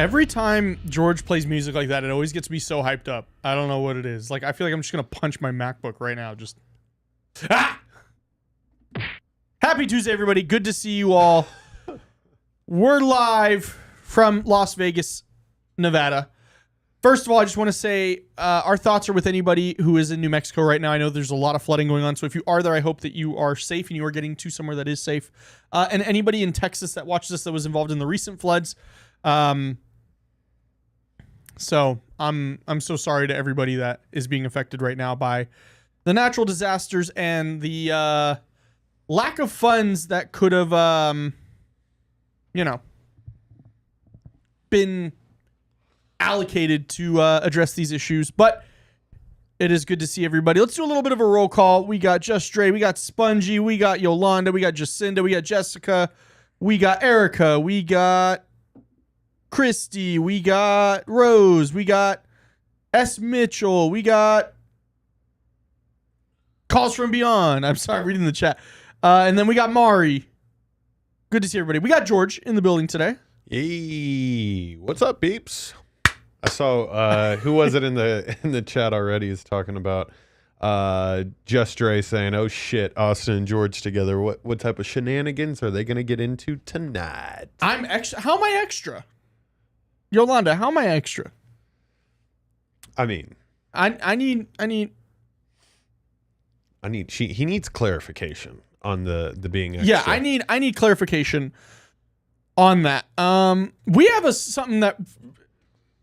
Every time George plays music like that, it always gets me so hyped up. I don't know what it is. Like, I feel like I'm just going to punch my MacBook right now. Just... Ah! Happy Tuesday, everybody. Good to see you all. We're live from Las Vegas, Nevada. First of all, I just want to say our thoughts are with anybody who is in New Mexico right now. I know there's a lot of flooding going on. So if you are there, I hope that you are safe and you are getting to somewhere that is safe. And anybody in Texas that watches this that was involved in the recent floods. So I'm so sorry to everybody that is being affected right now by the natural disasters and the lack of funds that could have, been allocated to address these issues. But it is good to see everybody. Let's do a little bit of a roll call. We got Just Dre, we got Spongy, we got Yolanda, we got Jacinda, we got Jessica, we got Erica, we got Christy, we got Rose, we got S. Mitchell, we got Calls from Beyond. I'm sorry, reading the chat. And then we got Mari. Good to see everybody. We got George in the building today. Hey, what's up, peeps? I saw who was it in the chat already is talking about Just Dre saying, "Oh shit, Austin and George together. What type of shenanigans are they gonna get into tonight?" I'm extra. How am I extra? Yolanda, how am I extra? I mean, I need. he needs clarification on the being extra. Yeah, I need clarification on that. We have something that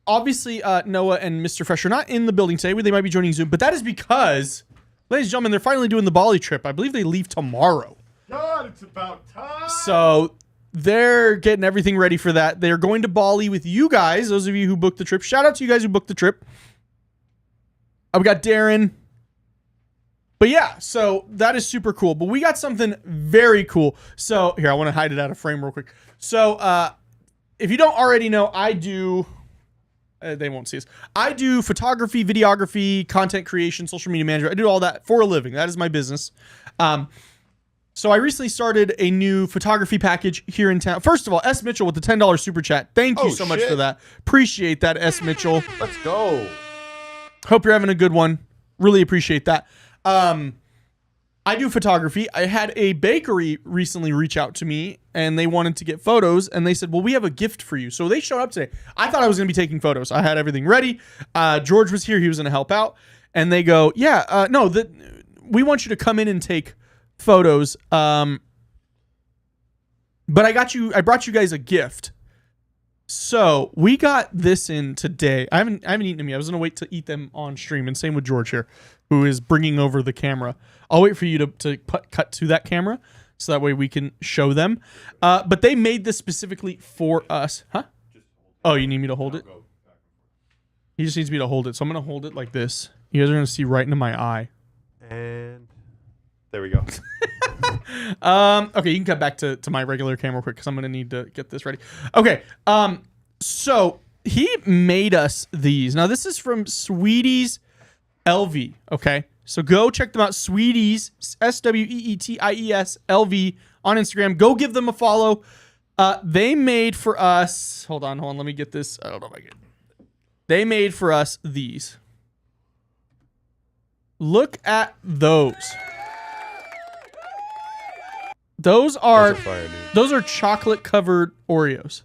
obviously Noah and Mr. Fresh are not in the building today. They might be joining Zoom, but that is because, ladies and gentlemen, they're finally doing the Bali trip. I believe they leave tomorrow. God, it's about time. So they're getting everything ready for that. They're going to Bali with you guys, those of you who booked the trip. Shout out to you guys who booked the trip. We got Darren. But yeah, so that is super cool. But we got something very cool. So here, I want to hide it out of frame real quick. So if you don't already know, I do... they won't see us. I do photography, videography, content creation, social media management. I do all that for a living. That is my business. So I recently started a new photography package here in town. First of all, S. Mitchell with the $10 super chat. Thank you so much for that. Appreciate that, S. Mitchell. Let's go. Hope you're having a good one. Really appreciate that. I do photography. I had a bakery recently reach out to me and they wanted to get photos and they said, well, we have a gift for you. So they showed up today. I thought I was going to be taking photos. I had everything ready. George was here. He was going to help out. And they go, yeah, no, we want you to come in and take photos. But I brought you guys a gift. So we got this in today. I haven't eaten them yet. I was going to wait to eat them on stream. And same with George here, who is bringing over the camera. I'll wait for you to cut to that camera so that way we can show them. But they made this specifically for us. Huh? Oh, you need me to hold it? He just needs me to hold it. So I'm going to hold it like this. You guys are going to see right into my eye. And there we go. Okay, you can cut back to my regular camera quick because I'm going to need to get this ready. Okay, so he made us these. Now, this is from Sweeties LV, okay? So go check them out, Sweeties, Sweeties LV on Instagram. Go give them a follow. They made for us... Hold on, let me get this. I don't know if I can... They made for us these. Look at those. Those are chocolate covered Oreos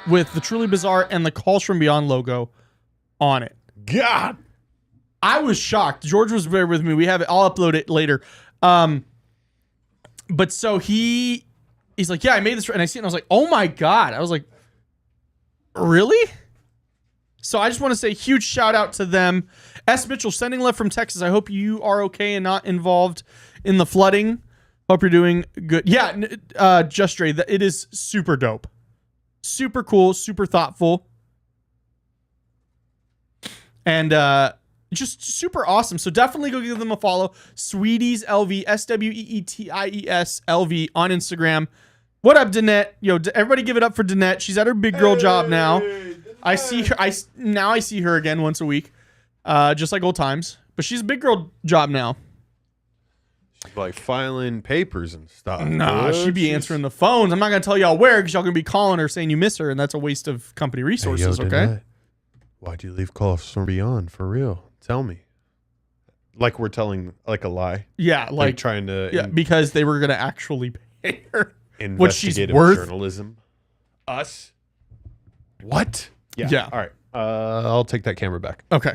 with the Truly Bizarre and the Calls from Beyond logo on it. God, I was shocked. George was there with me. We have it. I'll upload it later. But so he's like, yeah, I made this, and I see it, and I was like, oh my God. I was like, really? So I just want to say huge shout out to them. S. Mitchell, sending love from Texas. I hope you are okay and not involved in the flooding. Hope you're doing good. Yeah, Just Dre, it is super dope. Super cool, super thoughtful. And just super awesome. So definitely go give them a follow. Sweeties LV, Sweeties LV on Instagram. What up, Danette? Yo, everybody give it up for Danette. She's at her big girl job now. I see her. I see her again once a week, just like old times. But she's a big girl job now. She's like filing papers and stuff. Nah, she'd be answering the phones. I'm not going to tell y'all where because y'all going to be calling her saying you miss her, and that's a waste of company resources, Hey, yo, okay? Danette, why'd you leave Calls from Beyond? For real. Tell me. Like we're telling like a lie. Yeah, like trying to because they were going to actually pay her what she's investigative worth. journalism. Us? What? Yeah. All right. I'll take that camera back. Okay.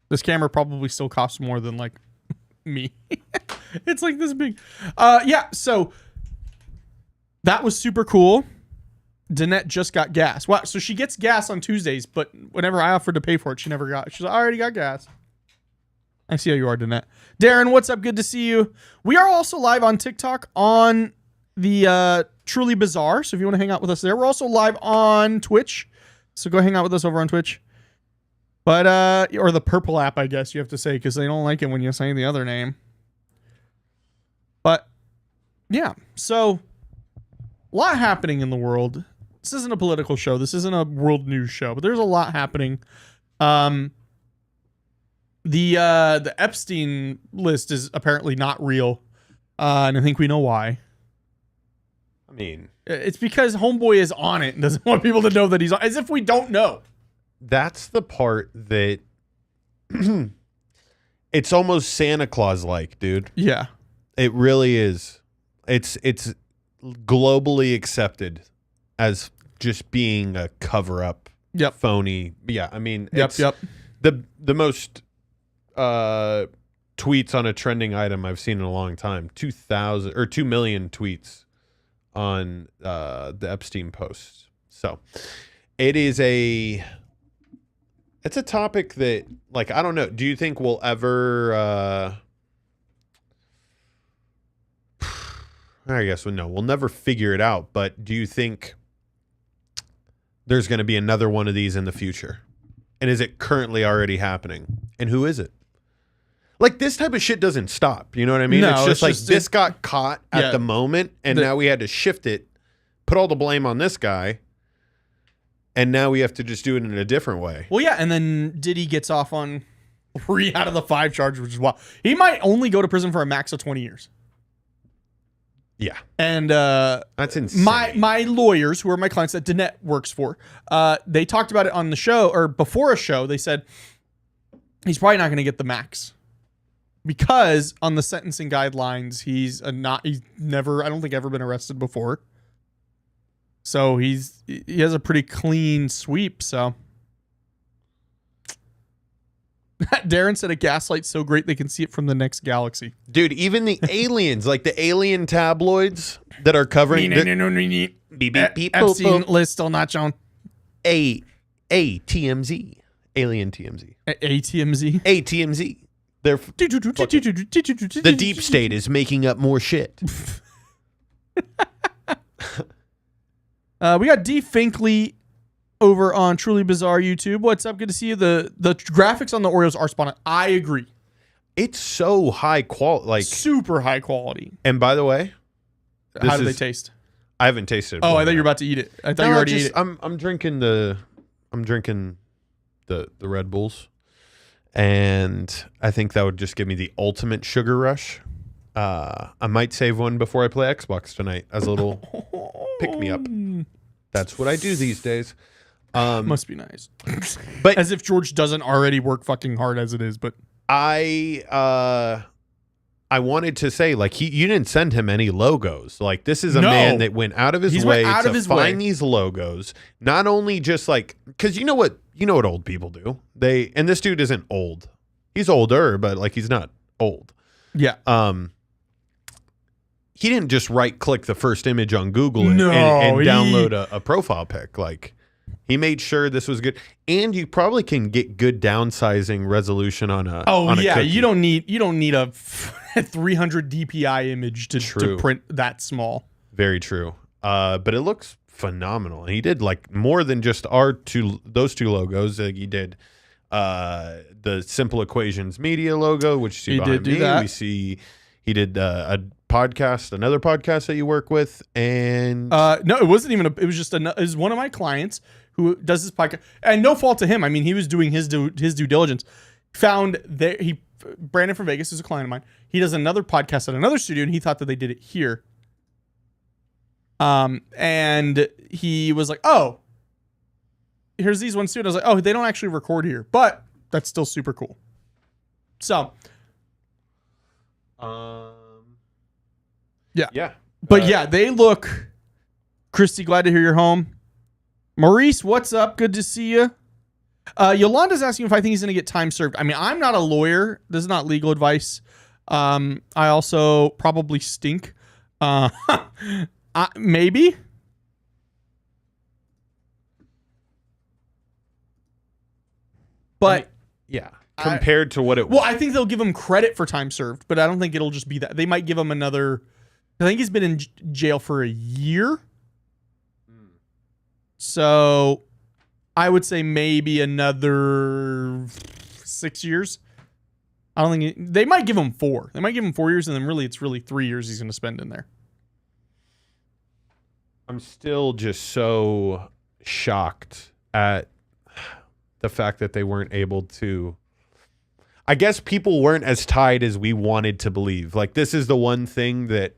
This camera probably still costs more than like me. It's like this big. Yeah, so that was super cool. Danette just got gas. Wow, so she gets gas on Tuesdays, but whenever I offered to pay for it, she never got it. She's like, I already got gas. I see how you are, Danette. Darren, what's up? Good to see you. We are also live on TikTok on the Truly Bizarre. So if you want to hang out with us there, we're also live on Twitch. So go hang out with us over on Twitch. But, or the purple app, I guess you have to say, because they don't like it when you say the other name. But, yeah. So, a lot happening in the world. This isn't a political show. This isn't a world news show. But there's a lot happening. The Epstein list is apparently not real. And I think we know why. I mean, it's because Homeboy is on it and doesn't want people to know that he's on, as if we don't know. that's the part that it's almost Santa Claus like, dude. Yeah. It really is. It's globally accepted as just being a cover up. Yep. Phony. Yeah, I mean, Yep. the most tweets on a trending item I've seen in a long time. 2 million tweets on the Epstein posts. So it's a topic that, like, I don't know. Do you think we'll ever I guess we'll never figure it out, but do you think there's going to be another one of these in the future? And is it currently already happening? And who is it? Like, this type of shit doesn't stop. You know what I mean? No, it's just like just, this got caught at the moment, and now we had to shift it, put all the blame on this guy, and now we have to just do it in a different way. Well, yeah, and then Diddy gets off on 3 out of the 5 charges, which is wild. He might only go to prison for a max of 20 years. Yeah. And that's insane. My lawyers, who are my clients that Danette works for, they talked about it on the show, or before a show. They said he's probably not going to get the max because on the sentencing guidelines, he's never, I don't think, ever been arrested before. So he has a pretty clean sweep. So Darren said a gaslight's so great they can see it from the next galaxy. Dude, even the aliens, like the alien tabloids that are covering Epstein list still not shown. TMZ. Alien TMZ. ATMZ. ATMZ. They're the deep state is making up more shit. We got D Finkley over on Truly Bizarre YouTube. What's up? Good to see you. The graphics on the Oreos are spot on. I agree. It's so high quality, like super high quality. And by the way, how do they taste? I haven't tasted it. Oh, I thought you were about to eat it. I thought you already ate it. I'm drinking the Red Bulls, and I think that would just give me the ultimate sugar rush. I might save one before I play Xbox tonight as a little pick me up. That's what I do these days. Must be nice. But as if George doesn't already work fucking hard as it is. But I wanted to say, like, you didn't send him any logos. Like, this is a man that went out of his way to find these logos. Not only just like, because you know what old people do. And this dude isn't old. He's older, but like he's not old. Yeah. He didn't just right click the first image on Google and download a profile pic. Like, he made sure this was good, and you probably can get good downsizing resolution on a. Oh on a yeah, cookie. you don't need a 300 DPI image to print that small. Very true. But it looks phenomenal. He did like more than just those two logos. He did the Simple Equations Media logo, which you see behind me. That. We see he did another podcast that you work with, and no, it wasn't even. It was just it was one of my clients who does this podcast, and no fault to him. I mean, he was doing his due diligence. He Brandon from Vegas is a client of mine. He does another podcast at another studio, and he thought that they did it here. And he was like, "Oh, here's these ones too." And I was like, "Oh, they don't actually record here, but that's still super cool." So, yeah. But yeah, they look. Christy, glad to hear you're home. Maurice, what's up? Good to see you. Yolanda's asking if I think he's going to get time served. I mean, I'm not a lawyer. This is not legal advice. I also probably stink. Maybe. But yeah, compared to what it was. Well, I think they'll give him credit for time served, but I don't think it'll just be that. They might give him another. I think he's been in jail for a year. So I would say maybe another 6 years. I don't think they might give him 4. They might give him 4 years, and then really it's really 3 years he's going to spend in there. I'm still just so shocked at the fact that they weren't able to. I guess people weren't as tied as we wanted to believe. Like, this is the one thing that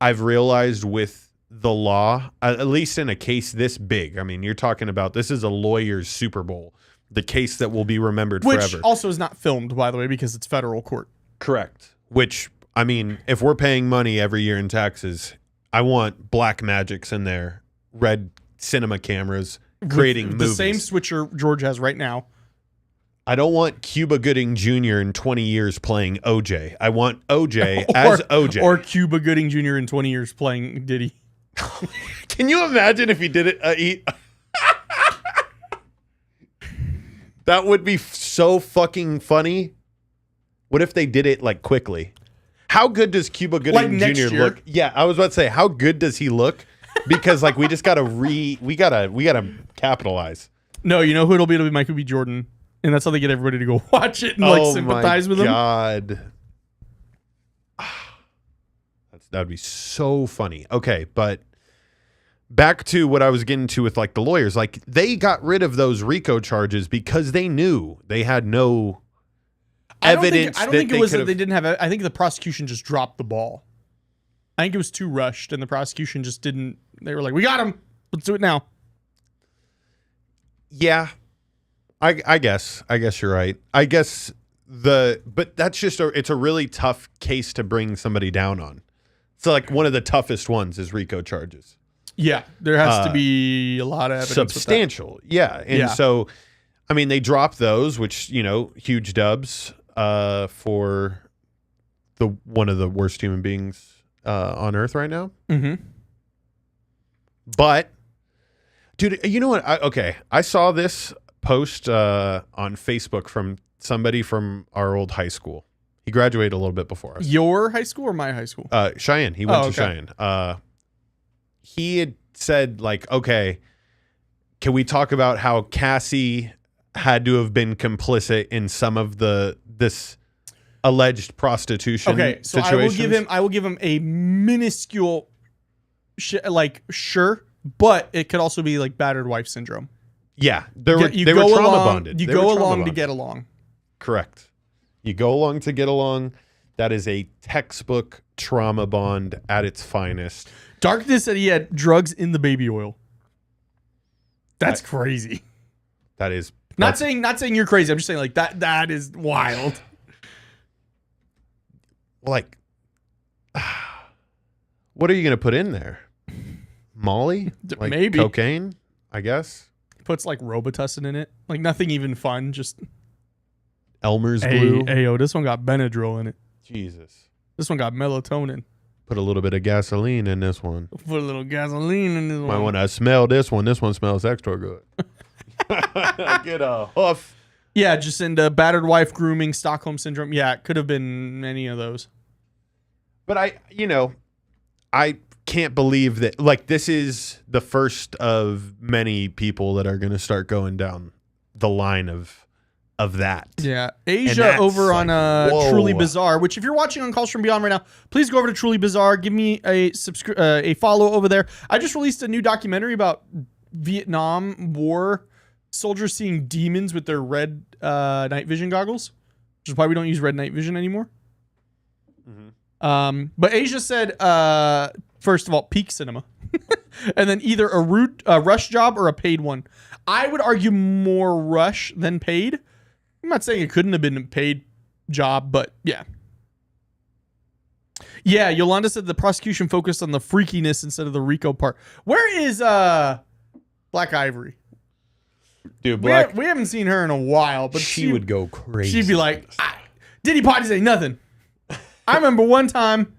I've realized with the law, at least in a case this big. I mean, you're talking about, this is a lawyer's Super Bowl, the case that will be remembered forever. Which also is not filmed, by the way, because it's federal court. Correct. Which, I mean, if we're paying money every year in taxes, I want Black Magics in there, red cinema cameras, creating the movies. same switcher George has right now. I don't want Cuba Gooding Jr. in 20 years playing OJ. I want OJ as OJ. Or Cuba Gooding Jr. in 20 years playing Diddy. Can you imagine if he did it? That would be so fucking funny. What if they did it like quickly? How good does Cuba Gooding Jr. look? Yeah, I was about to say, how good does he look? Because like we just gotta we gotta capitalize. No, you know who it'll be? It'll be Michael B. Jordan, and that's how they get everybody to go watch it and like sympathize with him. God, that would be so funny. Okay, but back to what I was getting to with like the lawyers. Like, they got rid of those RICO charges because they knew they had no evidence. I don't think it was that they didn't have. I think the prosecution just dropped the ball. I think it was too rushed, and the prosecution just didn't. They were like, "We got him. Let's do it now." Yeah, I guess you're right. I guess but that's just it's a really tough case to bring somebody down on. So like one of the toughest ones is RICO charges. Yeah, there has to be a lot of evidence. Substantial, yeah. And so, I mean, they dropped those, which, you know, huge dubs for one of the worst human beings on Earth right now. Mm-hmm. But, dude, you know what? I saw this post on Facebook from somebody from our old high school. He graduated a little bit before us. Your high school or my high school? Cheyenne. He went to Cheyenne. He had said, like, okay, can we talk about how Cassie had to have been complicit in some of this alleged prostitution? Okay, so situations? I will give him a minuscule, sure, but it could also be like battered wife syndrome. Yeah, they were trauma bonded. You go along to get along. Correct. You go along to get along. That is a textbook trauma bond at its finest. Darkness said he had drugs in the baby oil. That's crazy. That is not saying you're crazy. I'm just saying like that is wild. Like, what are you gonna put in there? Molly? Like maybe cocaine, I guess. Puts like Robitussin in it. Like nothing even fun. Just Elmer's glue. Hey, this one got Benadryl in it. Jesus. This one got melatonin. Put a little bit of gasoline in this one. Put a little gasoline in this one. When I smell this one smells extra good. Get a huff. Yeah, just into battered wife grooming, Stockholm syndrome. Yeah, it could have been any of those. But I can't believe that. Like, this is the first of many people that are going to start going down the line of that. Yeah. Asia over on Truly Bizarre, which if you're watching on Calls From Beyond right now, please go over to Truly Bizarre. Give me a follow over there. I just released a new documentary about Vietnam War soldiers seeing demons with their red night vision goggles. which is why we don't use red night vision anymore. Mm-hmm. But Asia said, first of all, peak cinema. And then either a rush job or a paid one. I would argue more rush than paid. I'm not saying it couldn't have been a paid job, but yeah. Yeah, Yolanda said the prosecution focused on the freakiness instead of the Rico part. Where is Black Ivory? Dude, We haven't seen her in a while, but she would go crazy. She'd be like, Diddy parties ain't nothing. I remember one time.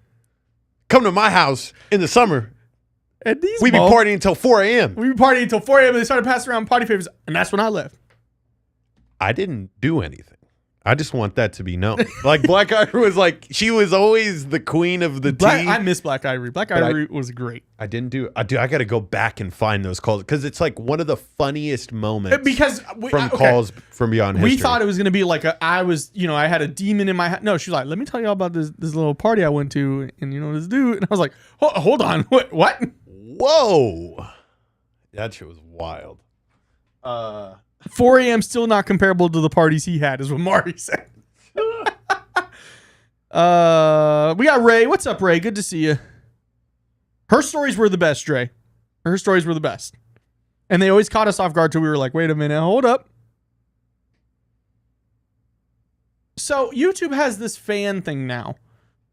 Come to my house in the summer. And We be partying until 4 a.m. We be partying until 4 a.m. and they started passing around party favors, and that's when I left. I didn't do anything. I just want that to be known. Like Black Ivory was like, she was always the queen of the tea. I miss Black Ivory. Black Ivory was great. I didn't do. I got to go back and find those calls because it's like one of the funniest moments. Because Calls from Beyond History. We thought it was gonna be like I had a demon in my head. No, she was like, let me tell you all about this little party I went to, and this dude. And I was like, hold on, what? Whoa, that shit was wild. 4 a.m. still not comparable to the parties he had, is what Mari said. We got Ray. What's up, Ray? Good to see you. Her stories were the best, Dre. Her stories were the best. And they always caught us off guard till we were like, wait a minute, hold up. So YouTube has this fan thing now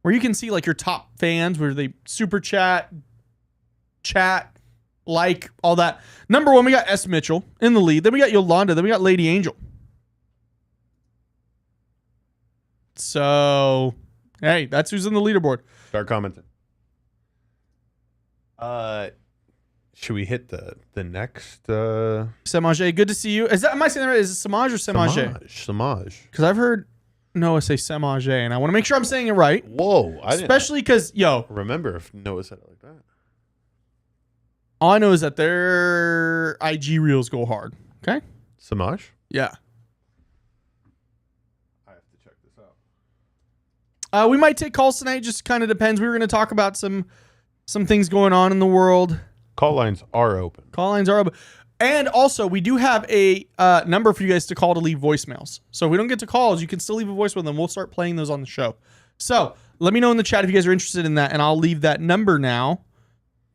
where you can see like your top fans where they super chat, like, all that. Number one, we got S. Mitchell in the lead. Then we got Yolanda. Then we got Lady Angel. So, hey, that's who's in the leaderboard. Start commenting. Should we hit the next? Semage, good to see you. Am I saying that right? Is it Semage or Semage? Semage. Because I've heard Noah say Semage, and I want to make sure I'm saying it right. Whoa. Especially because, remember if Noah said it like that. All I know is that their IG reels go hard. Okay? Semage? Yeah. I have to check this out. We might take calls tonight. Just kind of depends. We were going to talk about some things going on in the world. Call lines are open. Call lines are open. And also, we do have a number for you guys to call to leave voicemails. So if we don't get to calls, you can still leave a voicemail, and then we'll start playing those on the show. So let me know in the chat if you guys are interested in that, and I'll leave that number now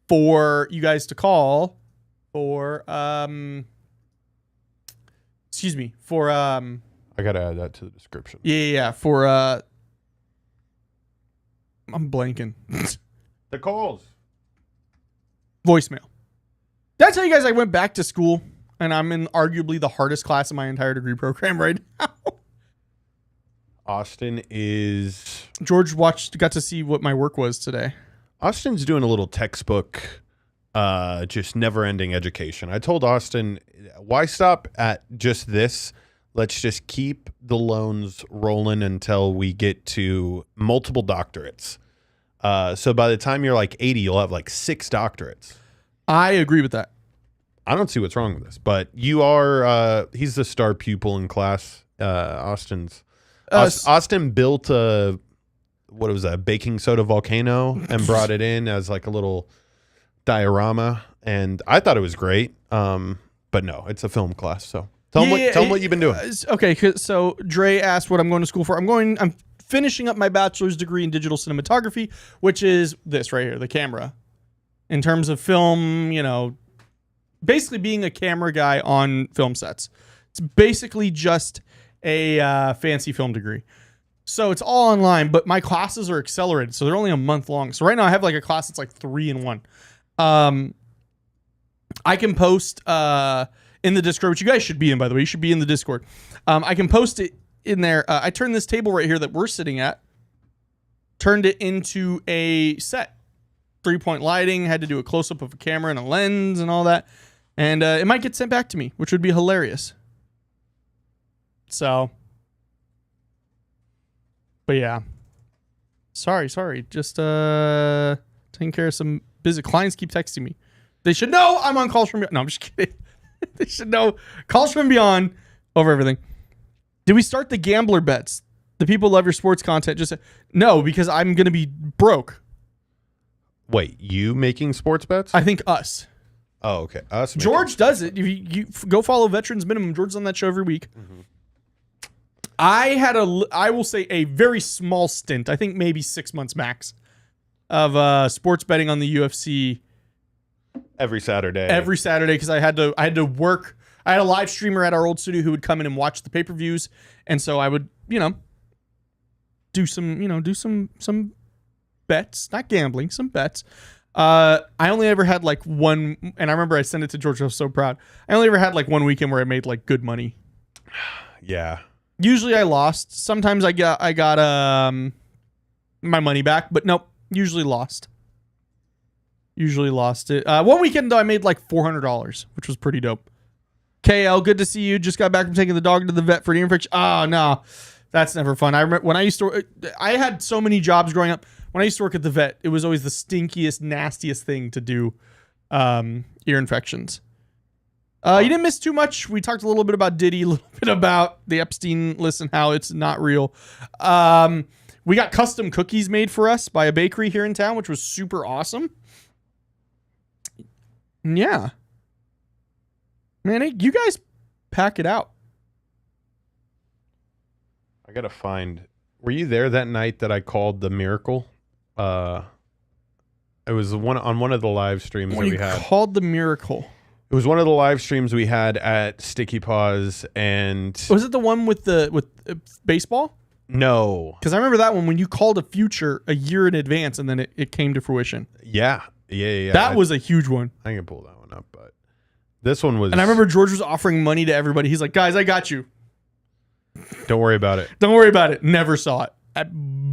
for you guys to call for I gotta add that to the description. Yeah, for I'm blanking. The calls. Voicemail. Did I tell you guys I went back to school and I'm in arguably the hardest class in my entire degree program right now? Austin is... George got to see what my work was today. Austin's doing a little textbook, just never-ending education. I told Austin, why stop at just this? Let's just keep the loans rolling until we get to multiple doctorates. So by the time you're like 80, you'll have like 6 doctorates. I agree with that. I don't see what's wrong with this, but you are, he's the star pupil in class. Austin built a baking soda volcano and brought it in as like a little diorama. And I thought it was great. But no, it's a film class. So tell him what you've been doing. Okay. So Dre asked what I'm going to school for. I'm finishing up my bachelor's degree in digital cinematography, which is this right here, the camera. In terms of film, basically being a camera guy on film sets. It's basically just a fancy film degree. So it's all online, but my classes are accelerated, so they're only a month long. So right now I have like a class that's like 3 in 1. I can post in the Discord, which you guys should be in, by the way. You should be in the Discord. I can post it in there. I turned this table right here that we're sitting at, turned it into a set. 3-point lighting, had to do a close-up of a camera and a lens and all that. And it might get sent back to me, which would be hilarious. So, but yeah. Sorry. Just taking care of some busy clients keep texting me. They should know I'm on Calls From Beyond. No, I'm just kidding. They should know Calls From Beyond over everything. Did we start the gambler bets? The people love your sports content. Just no, because I'm going to be broke. Wait, you making sports bets? I think us. Oh, okay. Us. George does it. If you go follow Veterans Minimum. George's on that show every week. I will say a very small stint, I think maybe 6 months max, of sports betting on the UFC Every Saturday. Because I had to work. I had a live streamer at our old studio who would come in and watch the pay-per-views, and so I would, do some bets, not gambling, some bets. I only ever had like one, and I remember I sent it to George. I was so proud. I only ever had like one weekend where I made like good money. Yeah. Usually I lost. Sometimes I got my money back, but nope. Usually lost. It. One weekend though, I made like $400, which was pretty dope. KL, good to see you. Just got back from taking the dog to the vet for an ear infection. Oh no, that's never fun. I remember when I had so many jobs growing up. When I used to work at the vet, it was always the stinkiest, nastiest thing to do, ear infections. You didn't miss too much. We talked a little bit about Diddy, a little bit about the Epstein list and how it's not real. We got custom cookies made for us by a bakery here in town, which was super awesome. Yeah. Man, you guys pack it out. I gotta find. Were you there that night that I called the Miracle? It was on one of the live streams that we had. Called the Miracle. It was one of the live streams we had at Sticky Paws, and was it the one with baseball? No, because I remember that one when you called a future a year in advance, and then it came to fruition. Yeah. That was a huge one. I can pull that one up, but this one was. And I remember George was offering money to everybody. He's like, "Guys, I got you. Don't worry about it. Don't worry about it." Never saw it.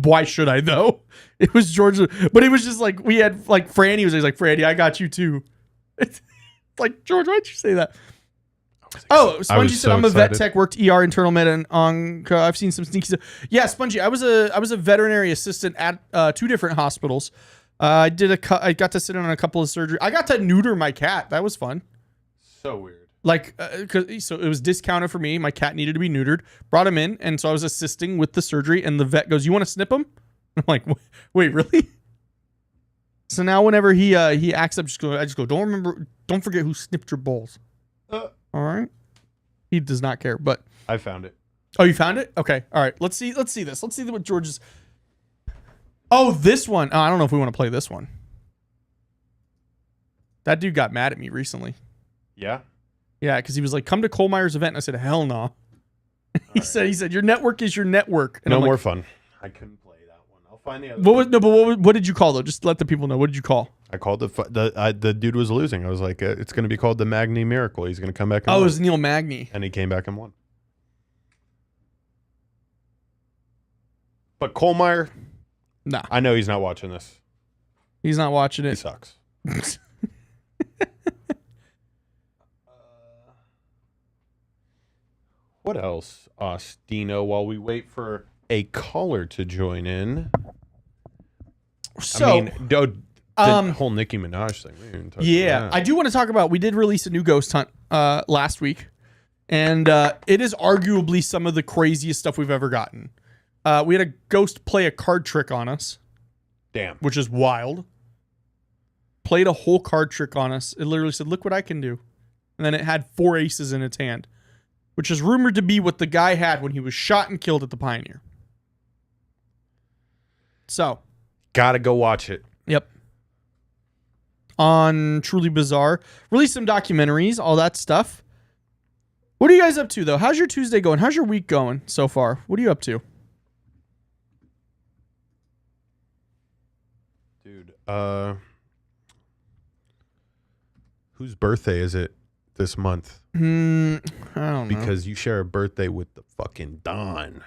Why should I though? It was George, but it was just like we had like Franny was like, "Franny, I got you too." It's like, George, why'd you say that? Spongy said, "I'm a vet tech, worked ER, internal med, and onco. I've seen some sneaky stuff." Yeah, Spongy, I was a veterinary assistant at 2 different hospitals. I got to sit in on a couple of surgeries. I got to neuter my cat. That was fun. So weird. Like, so it was discounted for me. My cat needed to be neutered. Brought him in, and so I was assisting with the surgery. And the vet goes, "You want to snip him?" I'm like, "Wait, really?" So now whenever he acts up, I just go, don't forget who snipped your balls. All right. He does not care, but I found it. Oh, you found it? Okay. All right. Let's see this. Let's see what George's. Oh, this one. Oh, I don't know if we want to play this one. That dude got mad at me recently. Yeah. Yeah, because he was like, "Come to Cole Meyer's event." And I said, "Hell no." He said, "Your network is your network." And no I'm more like, fun. I couldn't play that one. I'll find the other. What did you call though? Just let the people know. What did you call? I called the dude was losing. I was like, it's going to be called the Magni Miracle. He's going to come back. And it win. was Neil Magny, and he came back and won. But Cole Meyer, nah, I know he's not watching this. He's not watching it. He sucks. What else, Ostino, while we wait for a caller to join in? So, the whole Nicki Minaj thing. Yeah, I do want to talk about, we did release a new ghost hunt last week, and it is arguably some of the craziest stuff we've ever gotten. We had a ghost play a card trick on us. Damn. Which is wild. Played a whole card trick on us. It literally said, "Look what I can do." And then it had 4 aces in its hand, which is rumored to be what the guy had when he was shot and killed at the Pioneer. So. Gotta go watch it. Yep. On Truly Bizarre. Release some documentaries, all that stuff. What are you guys up to, though? How's your Tuesday going? How's your week going so far? What are you up to? Dude, whose birthday is it this month? I don't know. Because you share a birthday with the fucking Don.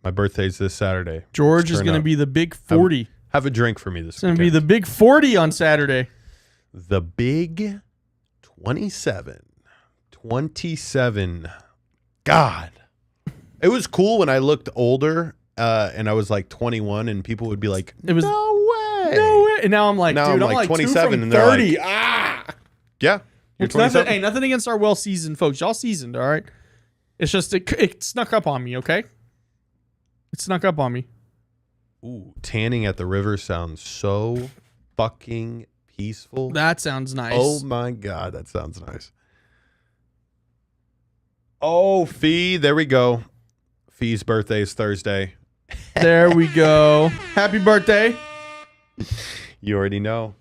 My birthday's this Saturday. George is going to be the big 40. Have a drink for me this weekend. It's going to be the big 40 on Saturday. The big 27. 27. God. It was cool when I looked older and I was like 21 and people would be like, no way. No way. And now I'm like, now dude, I'm like 27 and they're 30. Like, yeah. It's nothing against our well-seasoned folks. Y'all seasoned, all right? It's just, it snuck up on me, okay? It snuck up on me. Ooh, tanning at the river sounds so fucking peaceful. That sounds nice. Oh my God, that sounds nice. Oh, Fee, there we go. Fee's birthday is Thursday. There we go. Happy birthday. You already know.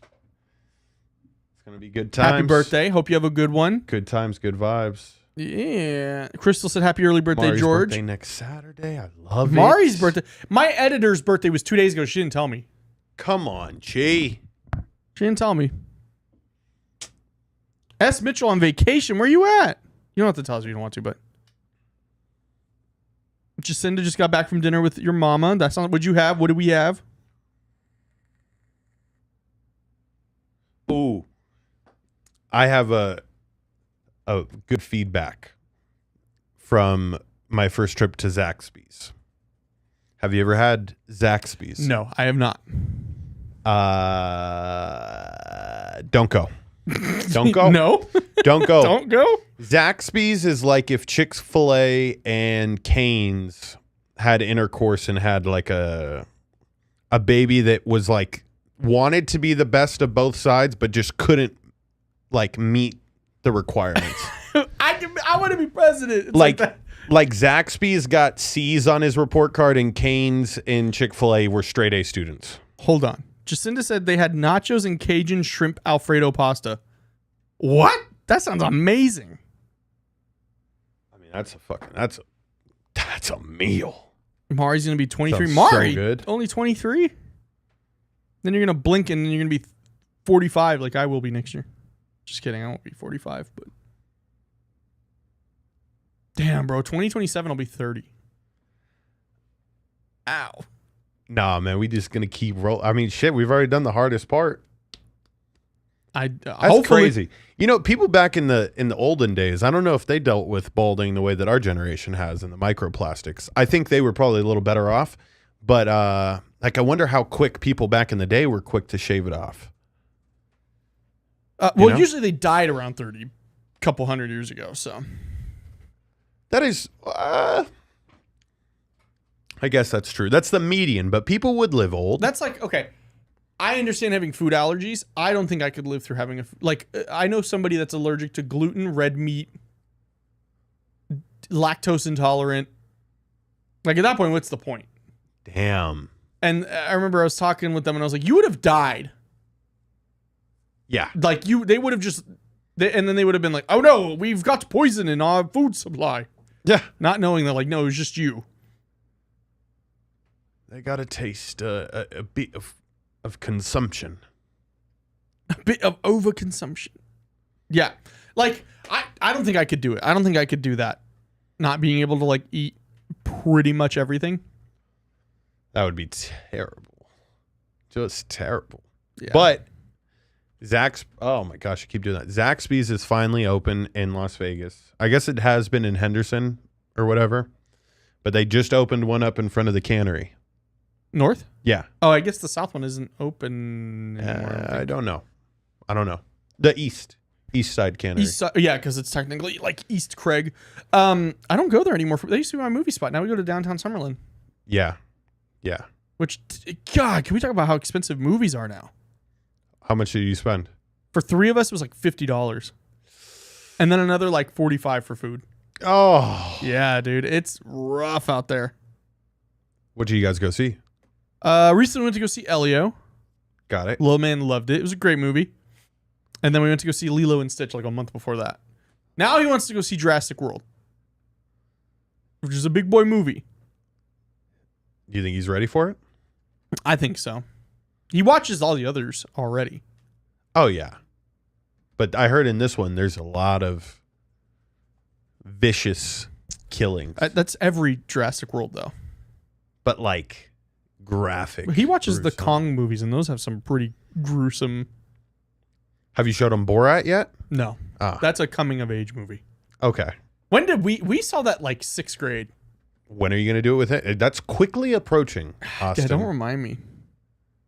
It's going to be good times. Happy birthday. Hope you have a good one. Good times, good vibes. Yeah. Crystal said happy early birthday, Mari's George. birthday next Saturday. I love Mari's it. birthday. My editor's birthday was 2 days ago. She didn't tell me. Come on, G. She didn't tell me. S. Mitchell on vacation. Where you at? You don't have to tell us if you don't want to, but. Jacinda just got back from dinner with your mama. That's not what you have. What do we have? Ooh. I have a good feedback from my first trip to Zaxby's. Have you ever had Zaxby's? No, I have not. Don't go. Don't go. No. Don't go. Don't go. Zaxby's is like if Chick-fil-A and Cane's had intercourse and had like a baby that was like wanted to be the best of both sides, but just couldn't like meet the requirements. I want to be president. It's like that. Like Zaxby's got C's on his report card, and Cane's and Chick-fil-A were straight A students. Hold on. Jacinda said they had nachos and Cajun shrimp Alfredo pasta. What? That sounds amazing. I mean, that's a meal. Mari's going to be 23. Sounds Mari, so good. only 23? Then you're going to blink and then you're going to be 45 like I will be next year. Just kidding. I won't be 45, but. Damn, bro. 2027 I'll be 30. Ow. Nah, man, we just gonna keep rolling. I mean, shit, we've already done the hardest part. That's crazy. You know, people back in the olden days, I don't know if they dealt with balding the way that our generation has and the microplastics. I think they were probably a little better off, but like I wonder how quick people back in the day were quick to shave it off. Well, usually they died around 30, a couple hundred years ago. So that is. I guess that's true. That's the median, but people would live old. that's like, okay, I understand having food allergies. I don't think I could live through having I know somebody that's allergic to gluten, red meat, lactose intolerant. Like at that point, what's the point? Damn. And I remember I was talking with them and I was like, you would have died. Yeah. Like they would have just, and then they would have been like, oh no, we've got poison in our food supply. Yeah. Not knowing that, like, no, it was just you. They got to taste a bit of consumption. A bit of overconsumption. Yeah. Like, I don't think I could do it. I don't think I could do that. Not being able to, like, eat pretty much everything. That would be terrible. Just terrible. Yeah. But oh my gosh, I keep doing that. Zaxby's is finally open in Las Vegas. I guess it has been in Henderson or whatever, but they just opened one up in front of the cannery. North? Yeah. Oh, I guess the south one isn't open anymore. I don't know. The east side cannery. East side, yeah, because it's technically like East Craig. I don't go there anymore. They used to be my movie spot. Now we go to downtown Summerlin. Yeah. Which, God, can we talk about how expensive movies are now? How much did you spend? For 3 of us, it was like $50. And then another like $45 for food. Oh. Yeah, dude. It's rough out there. What did you guys go see? Recently went to go see Elio. Got it. Little man loved it. It was a great movie. And then we went to go see Lilo and Stitch like a month before that. Now he wants to go see Jurassic World, which is a big boy movie. Do you think he's ready for it? I think so. He watches all the others already. Oh, yeah. But I heard in this one, there's a lot of vicious killings. That's every Jurassic World, though. But like graphic. He watches the gruesome. Kong movies, and those have some pretty gruesome. Have you showed him Borat yet? No. Ah. That's a coming of age movie. Okay. When did we saw that like 6th grade? When are you going to do it with it? That's quickly approaching, Austin. Yeah, don't remind me.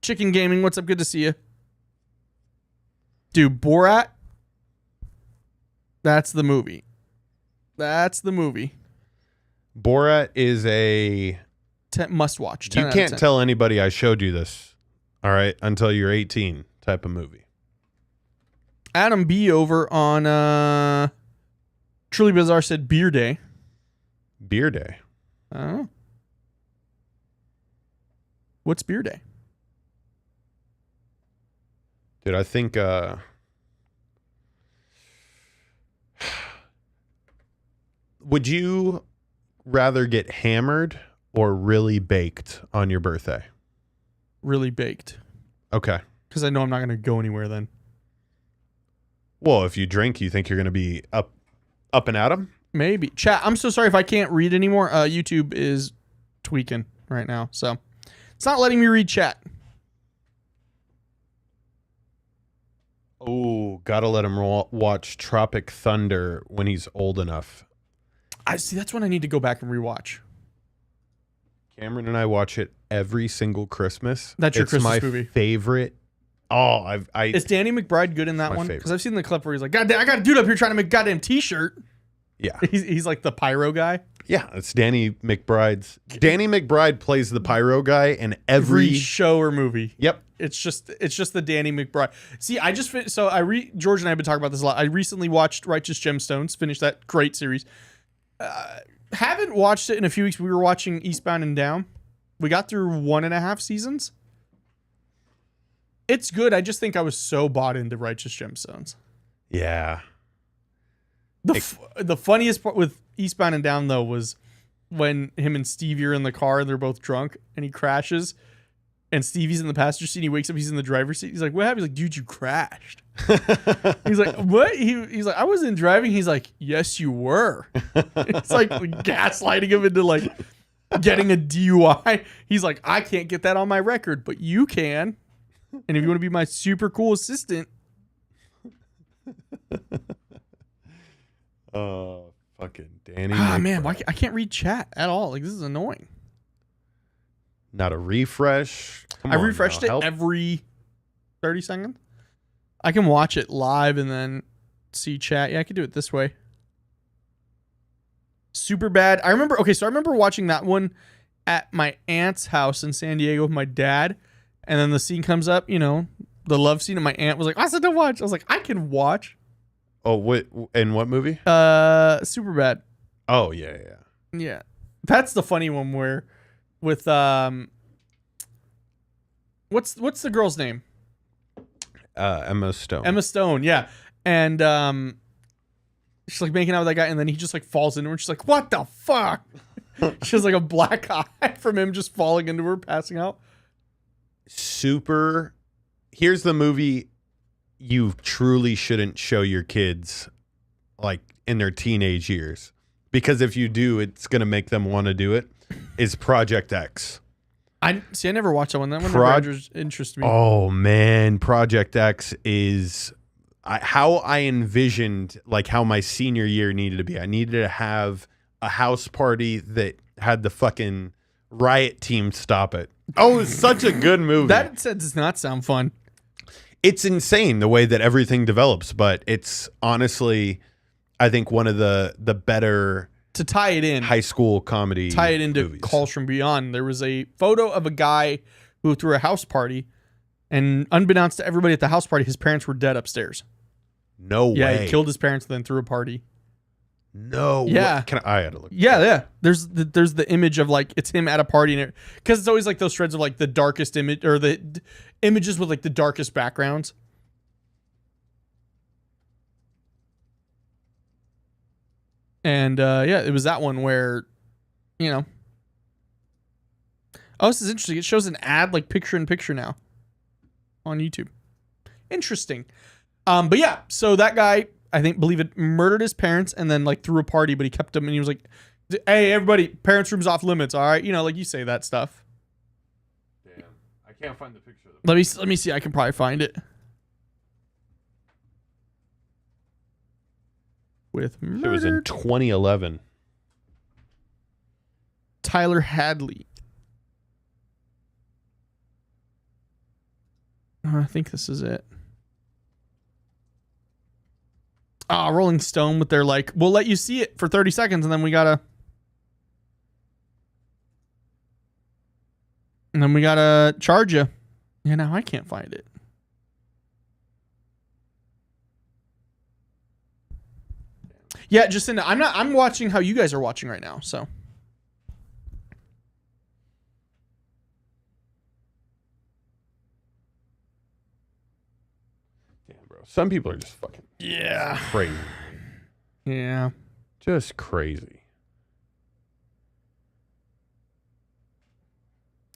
Chicken Gaming, what's up? Good to see you. Dude, Borat. That's the movie. Borat is a... Must watch. You can't tell anybody I showed you this, all right, until you're 18 type of movie. Adam B over on Truly Bizarre said Beer Day. Beer Day. Oh. What's beer day? Dude, I think would you rather get hammered or really baked on your birthday? Really baked. Okay. Because I know I'm not going to go anywhere then. Well, if you drink, you think you're going to be up and at 'em? Maybe. Chat, I'm so sorry if I can't read anymore. YouTube is tweaking right now. So it's not letting me read chat. Oh, gotta let him watch Tropic Thunder when he's old enough. I see. That's when I need to go back and rewatch. Cameron and I watch it every single Christmas. That's your Christmas my movie. Favorite. Oh, Is Danny McBride good in that one? favorite. Because I've seen the clip where he's like, God damn, I got a dude up here trying to make a goddamn t-shirt. Yeah. He's like the pyro guy. Yeah, it's Danny McBride's. Danny McBride plays the pyro guy in every show or movie. Yep. It's just the Danny McBride. See, I just George and I have been talking about this a lot. I recently watched Righteous Gemstones, finished that great series. Haven't watched it in a few weeks. We were watching Eastbound and Down. We got through 1.5 seasons. It's good. I just think I was so bought into Righteous Gemstones. Yeah. The funniest part with Eastbound and Down though was when him and Stevie are in the car and they're both drunk and he crashes and Stevie's in the passenger seat and he wakes up, he's in the driver's seat. He's like, what happened? He's like, dude, you crashed. He's like, what? He's like, I wasn't driving. He's like, yes, you were. It's like gaslighting him into like getting a DUI. He's like, I can't get that on my record, but you can. And if you want to be my super cool assistant. Oh, fucking Danny. Ah, man, I can't read chat at all. Like, this is annoying. Not a refresh. I refreshed it every 30 seconds. I can watch it live and then see chat. Yeah, I can do it this way. Super bad. I remember watching that one at my aunt's house in San Diego with my dad. And then the scene comes up, you know, the love scene. And my aunt was like, I said to watch. I was like, I can watch. Oh, what? In what movie? Super bad. Oh, yeah. Yeah. That's the funny one where with what's the girl's name? Emma Stone. Emma Stone, yeah. And she's like making out with that guy and then he just like falls into her and she's like, what the fuck? She has like a black eye from him just falling into her, passing out. Here's the movie you truly shouldn't show your kids like in their teenage years, because if you do, it's going to make them want to do it, is Project X. I never watched that one. That one never interested me. Oh man, Project X is how I envisioned like how my senior year needed to be. I needed to have a house party that had the fucking riot team stop it. Oh, it's such a good movie. That does not sound fun. It's insane the way that everything develops, but it's honestly, I think, one of the better to tie it in high school comedy. Tie it into movies. Calls from Beyond. There was a photo of a guy who threw a house party, and unbeknownst to everybody at the house party, his parents were dead upstairs. No way. Yeah, he killed his parents and then threw a party. No. Yeah. I had to look. Yeah. There's the image of like it's him at a party, and because it's always like those threads of like the darkest image or the images with like the darkest backgrounds. And yeah, it was that one where, you know. Oh, this is interesting. It shows an ad like picture in picture now on YouTube. Interesting. But yeah, so that guy, I believe it murdered his parents and then like threw a party, but he kept them and he was like, hey, everybody, parents' room's off limits. All right. You know, like you say that stuff. Damn. I can't find the picture of Let me see. I can probably find it. With murdered. It was in 2011. Tyler Hadley. I think this is it. Rolling Stone with their like, we'll let you see it for 30 seconds and then we gotta charge you. Yeah, now I can't find it. Yeah, I'm watching how you guys are watching right now, so bro. Some people are just fucking crazy. Yeah. Just crazy.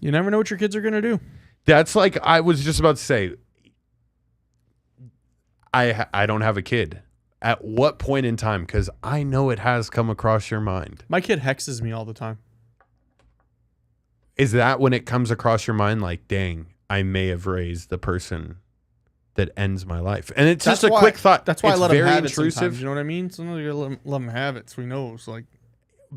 You never know what your kids are going to do. That's like, I was just about to say, I don't have a kid. At what point in time? Because I know it has come across your mind. My kid hexes me all the time. Is that when it comes across your mind? Like, dang, I may have raised the person that ends my life. And it's just a quick thought. That's why it's I let him very have intrusive. it sometimes. You know what I mean? Sometimes you gotta let him have it so he knows. Like,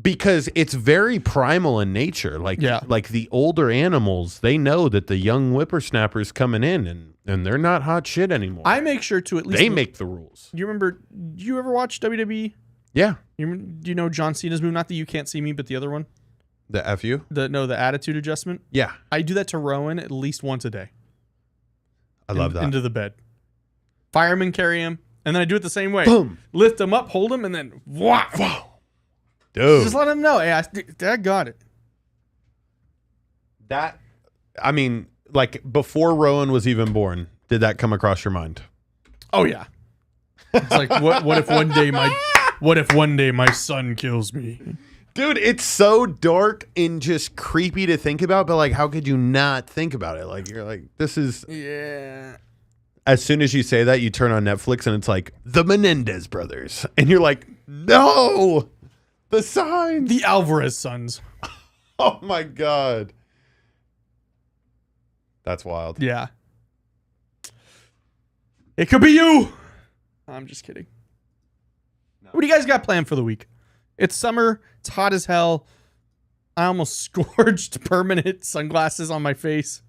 because it's very primal in nature. Like, like the older animals, they know that the young whippersnapper's coming in and they're not hot shit anymore. I make sure to at least... They make the rules. You remember... Do you ever watch WWE? Yeah. Do you know John Cena's move? Not the You Can't See Me, but the other one? The FU? The attitude adjustment? Yeah. I do that to Rowan at least once a day. I love that. Into the bed. Fireman carry him, and then I do it the same way. Boom. Lift him up, hold him, and then... Wow. Dude. Just let him know. Hey, I got it. That, I mean, like, before Rowan was even born, did that come across your mind? Oh, yeah. It's like, what if one day my son kills me? Dude, it's so dark and just creepy to think about, but like, how could you not think about it? Like, you're like, this is... Yeah. As soon as you say that, you turn on Netflix and it's like, the Menendez brothers. And you're like, no! The signs! The Alvarez sons. Oh my God. That's wild. Yeah. It could be you! I'm just kidding. No. What do you guys got planned for the week? It's summer. It's hot as hell. I almost scorched permanent sunglasses on my face.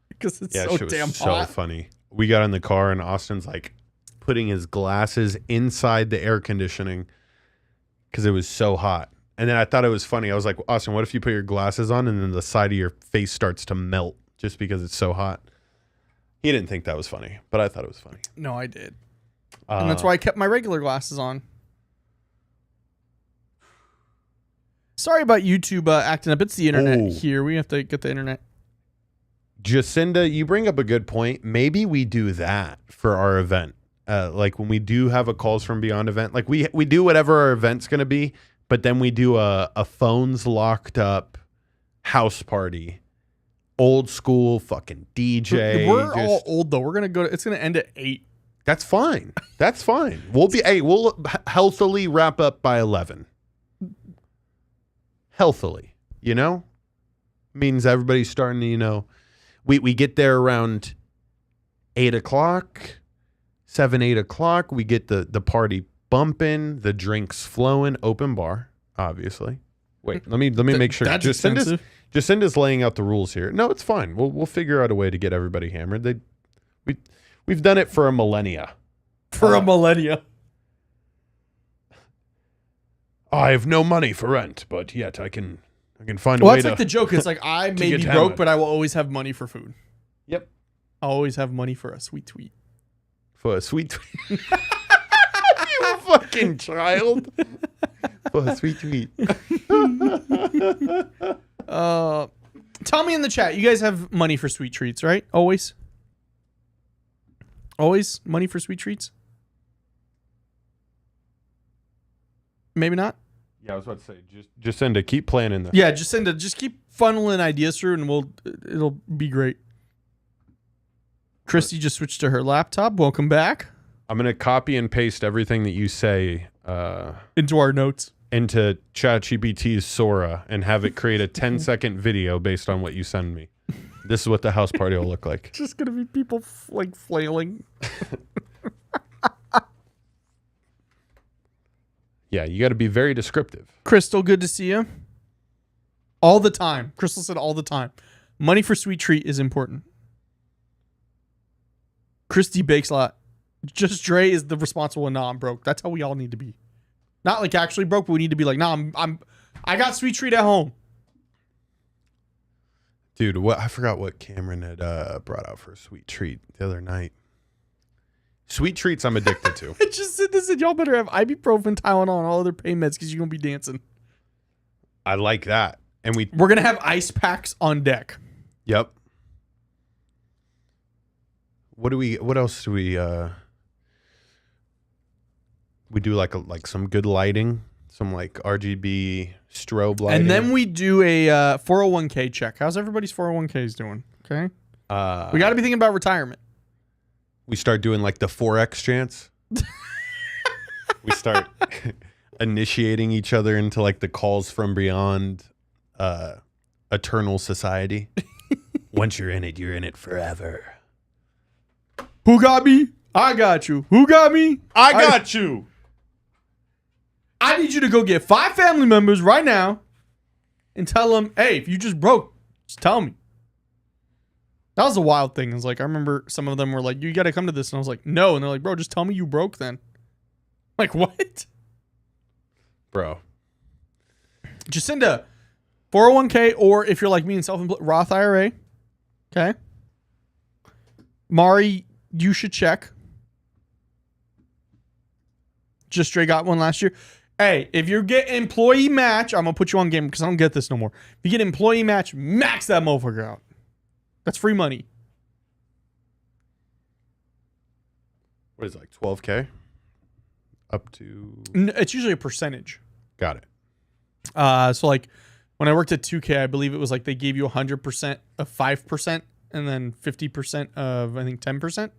Because it's so damn hot. So funny. We got in the car and Austin's like putting his glasses inside the air conditioning because it was so hot. And then I thought it was funny. I was like, Austin, what if you put your glasses on and then the side of your face starts to melt just because it's so hot? He didn't think that was funny, but I thought it was funny. No, I did. And that's why I kept my regular glasses on. Sorry about YouTube acting up. It's the internet here. We have to get the internet. Jacinda, you bring up a good point. Maybe we do that for our event. Like when we do have a Calls from Beyond event, like we do whatever our event's going to be, but then we do a phones locked up house party. Old school fucking DJ. We're all old though. It's going to end at 8. That's fine. That's fine. We'll healthily wrap up by 11. Healthily, means everybody's starting to, we get there around 8 o'clock, 8 o'clock. We get the party bumping, the drinks flowing, open bar, obviously. Wait, let me make sure. Jacinda's laying out the rules here. No, it's fine. We'll figure out a way to get everybody hammered. We've done it for a millennia. I have no money for rent, but yet I can find a way to... Well, that's like the joke. It's like, I may be broke, but I will always have money for food. Yep. I'll always have money for a sweet tweet. For a sweet tweet? You fucking child. For a sweet tweet. Tell me in the chat, you guys have money for sweet treats, right? Always? Always money for sweet treats? Maybe not? Yeah, I was about to say, Jacinda, keep planning this. Yeah, Jacinda, just keep funneling ideas through and it'll be great. Christy just switched to her laptop. Welcome back. I'm going to copy and paste everything that you say into our notes. Into ChatGPT's Sora and have it create a 10-second video based on what you send me. This is what the house party will look like. Just going to be people flailing. Yeah, you got to be very descriptive. Crystal, good to see you. All the time. Crystal said all the time. Money for sweet treat is important. Christy bakes a lot. Just Dre is the responsible one. Nah, I'm broke. That's how we all need to be. Not like actually broke, but we need to be like, nah, I got sweet treat at home. Dude, I forgot what Cameron had brought out for a sweet treat the other night. Sweet treats I'm addicted to. I just said this, and y'all better have ibuprofen, Tylenol, and all other pain meds because you're going to be dancing. I like that. And we're going to have ice packs on deck. Yep. What else do we do like some good lighting, some like RGB strobe lighting. And then we do a 401k check. How's everybody's 401ks doing? Okay. We got to be thinking about retirement. We start doing like the Forex chants. We start initiating each other into like the calls from beyond eternal society. Once you're in it forever. Who got me? I got you. Who got me? I got you. I need you to go get 5 family members right now and tell them, hey, if you just broke, just tell me. That was a wild thing. It was like, I remember some of them were like, you got to come to this. And I was like, no. And they're like, bro, just tell me you broke then. I'm like, what? Bro. Just send a 401k, or if you're like me and self-employed, Roth IRA. Okay. Mari, you should check. Just straight got one last year. Hey, if you get employee match, I'm going to put you on game because I don't get this no more. If you get employee match, max that motherfucker out. That's free money. What is it, like 12K? Up to... It's usually a percentage. Got it. So like when I worked at 2K, I believe it was like they gave you 100% of 5% and then 50% of, I think, 10%. It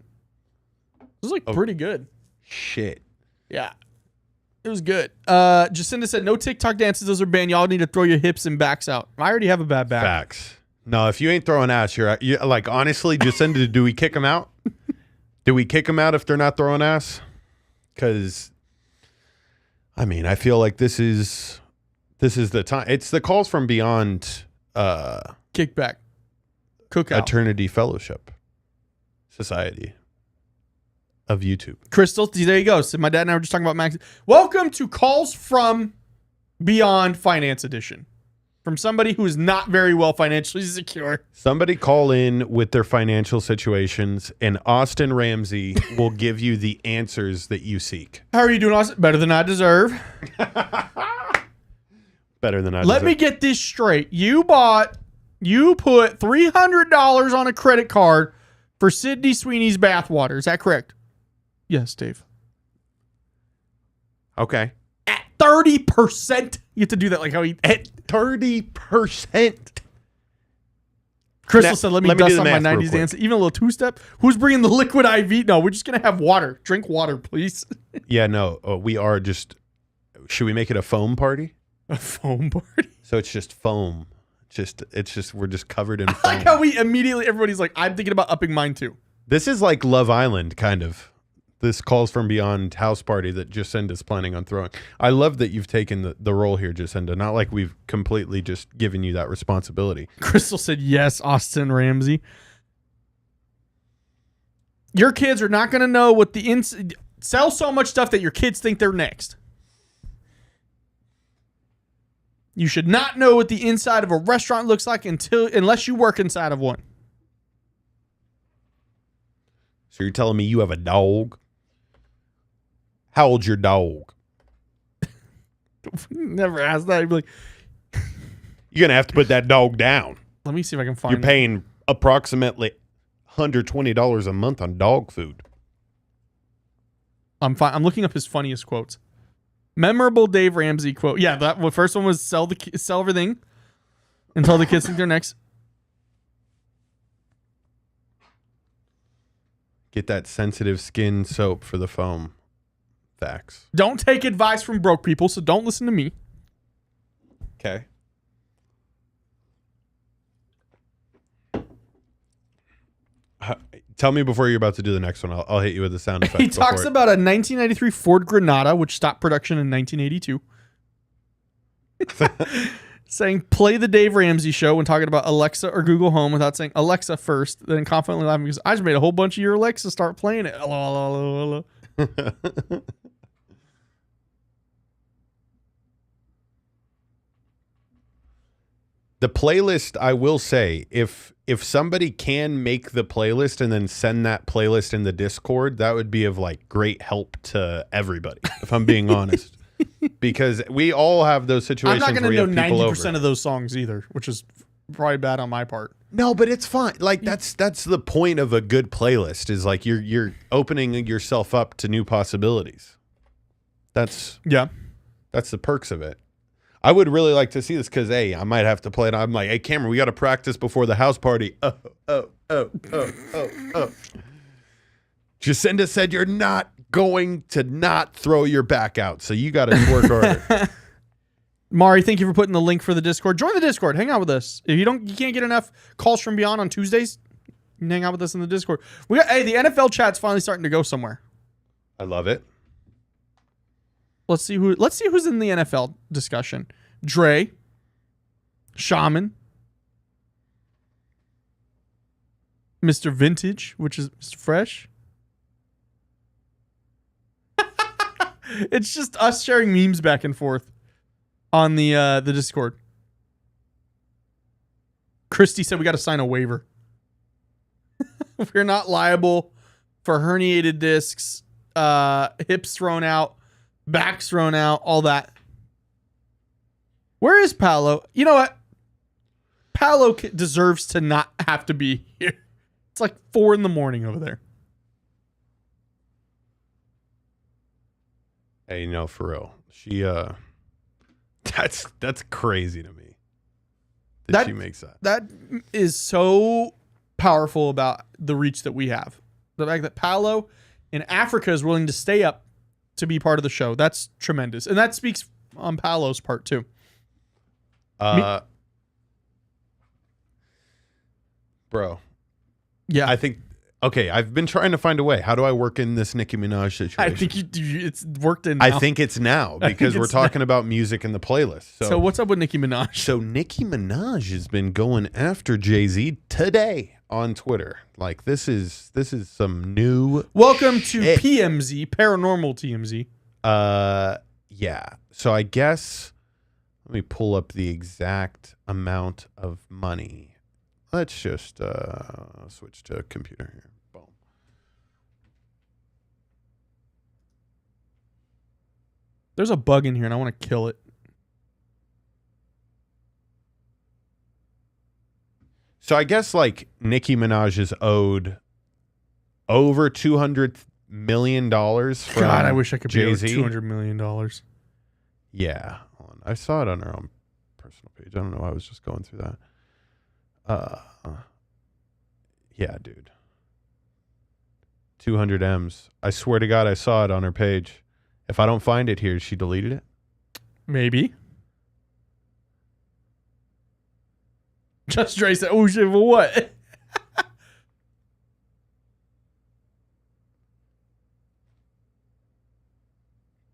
was like pretty good. Shit. Yeah. It was good. Jacinda said, no TikTok dances. Those are banned. Y'all need to throw your hips and backs out. I already have a bad back. Facts. No, if you ain't throwing ass, you're like, honestly, Jacinda, do we kick them out? Do we kick them out if they're not throwing ass? Because, I mean, I feel like this is the time. It's the Calls from Beyond kickback. Cookout. Eternity Fellowship Society of YouTube. Crystal, there you go. So my dad and I were just talking about Max. Welcome to Calls from Beyond Finance Edition. From somebody who is not very well financially secure. Somebody call in with their financial situations, and Austin Ramsey will give you the answers that you seek. How are you doing, Austin? Better than I deserve. Better than I deserve. Let me get this straight. You put $300 on a credit card for Sydney Sweeney's bathwater. Is that correct? Yes, Dave. Okay. At 30%. You have to do that like how he... At 30%. Crystal said, let me dust do on the my math real 90s quick. dance. Even a little two-step. Who's bringing the liquid IV? No, we're just going to have water. Drink water, please. Yeah, no. We are just... Should we make it a foam party? A foam party? So it's just foam. It's just we're just covered in I foam. like how we immediately... Everybody's like, I'm thinking about upping mine too. This is like Love Island, kind of. This Calls from Beyond house party that Jacinda's planning on throwing. I love that you've taken the role here, Jacinda. Not like we've completely just given you that responsibility. Crystal said, yes, Austin Ramsey. Your kids are not going to know what the... Sell so much stuff that your kids think they're next. You should not know what the inside of a restaurant looks like unless you work inside of one. So you're telling me you have a dog? How old's your dog? Never asked that. You'd be like, You're going to have to put that dog down. let me see if I can find You're paying approximately $120 a month on dog food. I'm looking up his funniest quotes. Memorable Dave Ramsey quote. Yeah, the first one was sell everything until the kids think they're next. Get that sensitive skin soap for the foam. Facts. Don't take advice from broke people, so don't listen to me. Okay. Tell me before you're about to do the next one. I'll hit you with the sound effect. He talks about a 1993 Ford Granada, which stopped production in 1982. Saying, play the Dave Ramsey show when talking about Alexa or Google Home without saying Alexa first, then confidently laughing because I just made a whole bunch of your Alexa start playing it. Hello. The playlist, I will say, if somebody can make the playlist and then send that playlist in the Discord, that would be of like great help to everybody, if I'm being honest. Because we all have those situations. I'm not going to know where you have people 90% over. of those songs either, which is probably bad on my part. No, but it's fine. Like that's the point of a good playlist is like you're opening yourself up to new possibilities. That's the perks of it. I would really like to see this because I might have to play it. I'm like, hey Cameron, we got to practice before the house party. Oh. Jacinda said you're not going to not throw your back out, so you got to work harder. Mari, thank you for putting the link for the Discord. Join the Discord. Hang out with us. If you can't get enough calls from Beyond on Tuesdays, you can hang out with us in the Discord. The NFL chat's finally starting to go somewhere. I love it. Let's see who's in the NFL discussion. Dre, Shaman, Mr. Vintage, which is Mr. Fresh. It's just us sharing memes back and forth on the Discord. Christy said we got to sign a waiver. We're not liable for herniated discs, hips thrown out, backs thrown out, all that. Where is Paolo? You know what? Paolo deserves to not have to be here. It's like 4 a.m. over there. Hey, no, for real. She that's crazy to me that she makes that. That is so powerful about the reach that we have. The fact that Paolo in Africa is willing to stay up to be part of the show. That's tremendous. And that speaks on Paolo's part too. Bro. Yeah. I think I've been trying to find a way. How do I work in this Nicki Minaj situation? I think it's worked in now. I think it's now because we're talking about music in the playlist. So what's up with Nicki Minaj? So Nicki Minaj has been going after Jay-Z today on Twitter. Like this is some new Welcome shit. to PMZ, Paranormal TMZ. Yeah. So I guess let me pull up the exact amount of money. Let's just switch to a computer here. Boom. There's a bug in here and I want to kill it. So I guess like Nicki Minaj is owed over $200 million from God, I wish I could Jay-Z. be owed $200 million. Yeah. Hold on. I saw it on her own personal page. I don't know. I was just going through that. Yeah, dude. 200 M's. I swear to God, I saw it on her page. If I don't find it here, she deleted it. Maybe. Just Dre said, oh shit, for what?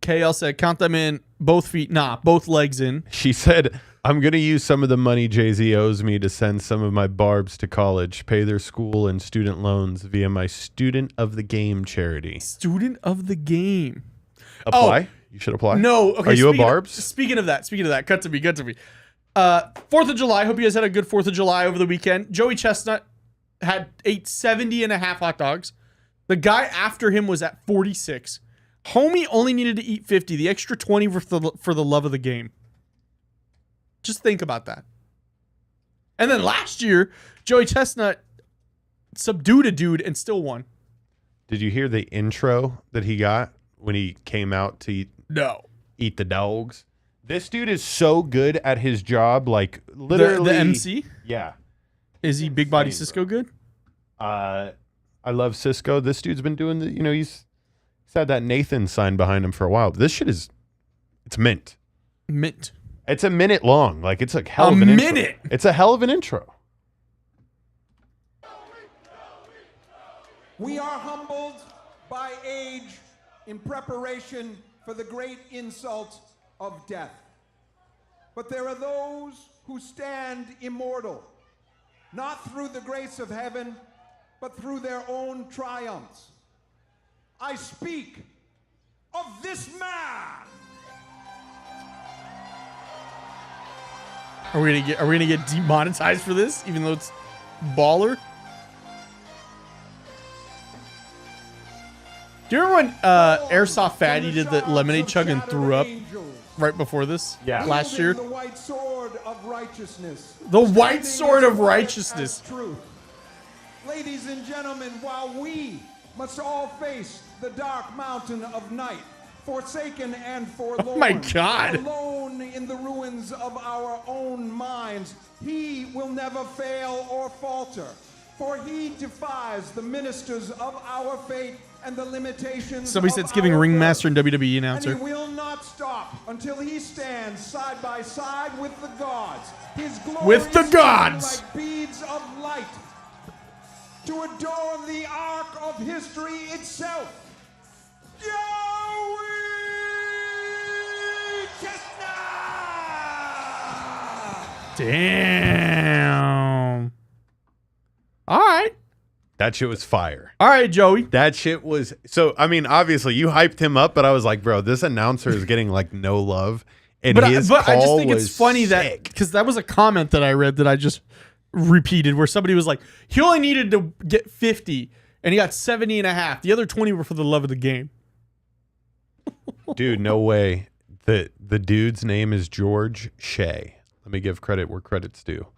KL said, count them in, both feet, both legs in. She said, I'm going to use some of the money Jay-Z owes me to send some of my barbs to college, pay their school and student loans via my Student of the Game charity. Student of the Game. Apply? You should apply. No. Okay. Are you a barbs? Speaking of that, cut to me. 4th of July. Hope you guys had a good 4th of July over the weekend. Joey Chestnut ate 70 and a half hot dogs. The guy after him was at 46. Homie only needed to eat 50. The extra 20 for the love of the game. Just think about that. And then last year, Joey Chestnut subdued a dude and still won. Did you hear the intro that he got when he came out to eat the dogs? This dude is so good at his job, like literally. The MC? Yeah. Is he Big Body Cisco good? I love Cisco. This dude's been doing he's had that Nathan sign behind him for a while. But this shit it's mint. Mint. It's a minute long. Like it's a hell of an intro. Minute. It's a hell of an intro. We are humbled by age in preparation for the great insult of death. But there are those who stand immortal, not through the grace of heaven, but through their own triumphs. I speak of this man. Are we gonna get demonetized for this, even though it's baller? Do you remember when Airsoft Fatty did the lemonade chug and threw up right before this? Yeah. Last year. The white sword of righteousness. The white sword of righteousness. Truth. Ladies and gentlemen, while we must all face the dark mountain of night, forsaken and forlorn, Oh my God. alone in the ruins of our own minds, he will never fail or falter, for he defies the ministers of our fate and the limitations. Somebody of said it's giving our ringmaster and birth. WWE And he announcer. will not stop until he stands side by side with the gods. His glory With the is gods. like beads of light to adorn the arc of history itself. Joey Chestnut! Damn. All right. That shit was fire. All right, Joey. That shit was so. I mean, obviously you hyped him up, but I was like, bro, this announcer is getting like no love, and But his I just call think it's was funny that sick. because that was a comment that I read that I just repeated where somebody was like, he only needed to get 50 and he got 70 and a half. The other 20 were for the love of the game. Dude, no way. The dude's name is George Shea. Let me give credit where credit's due.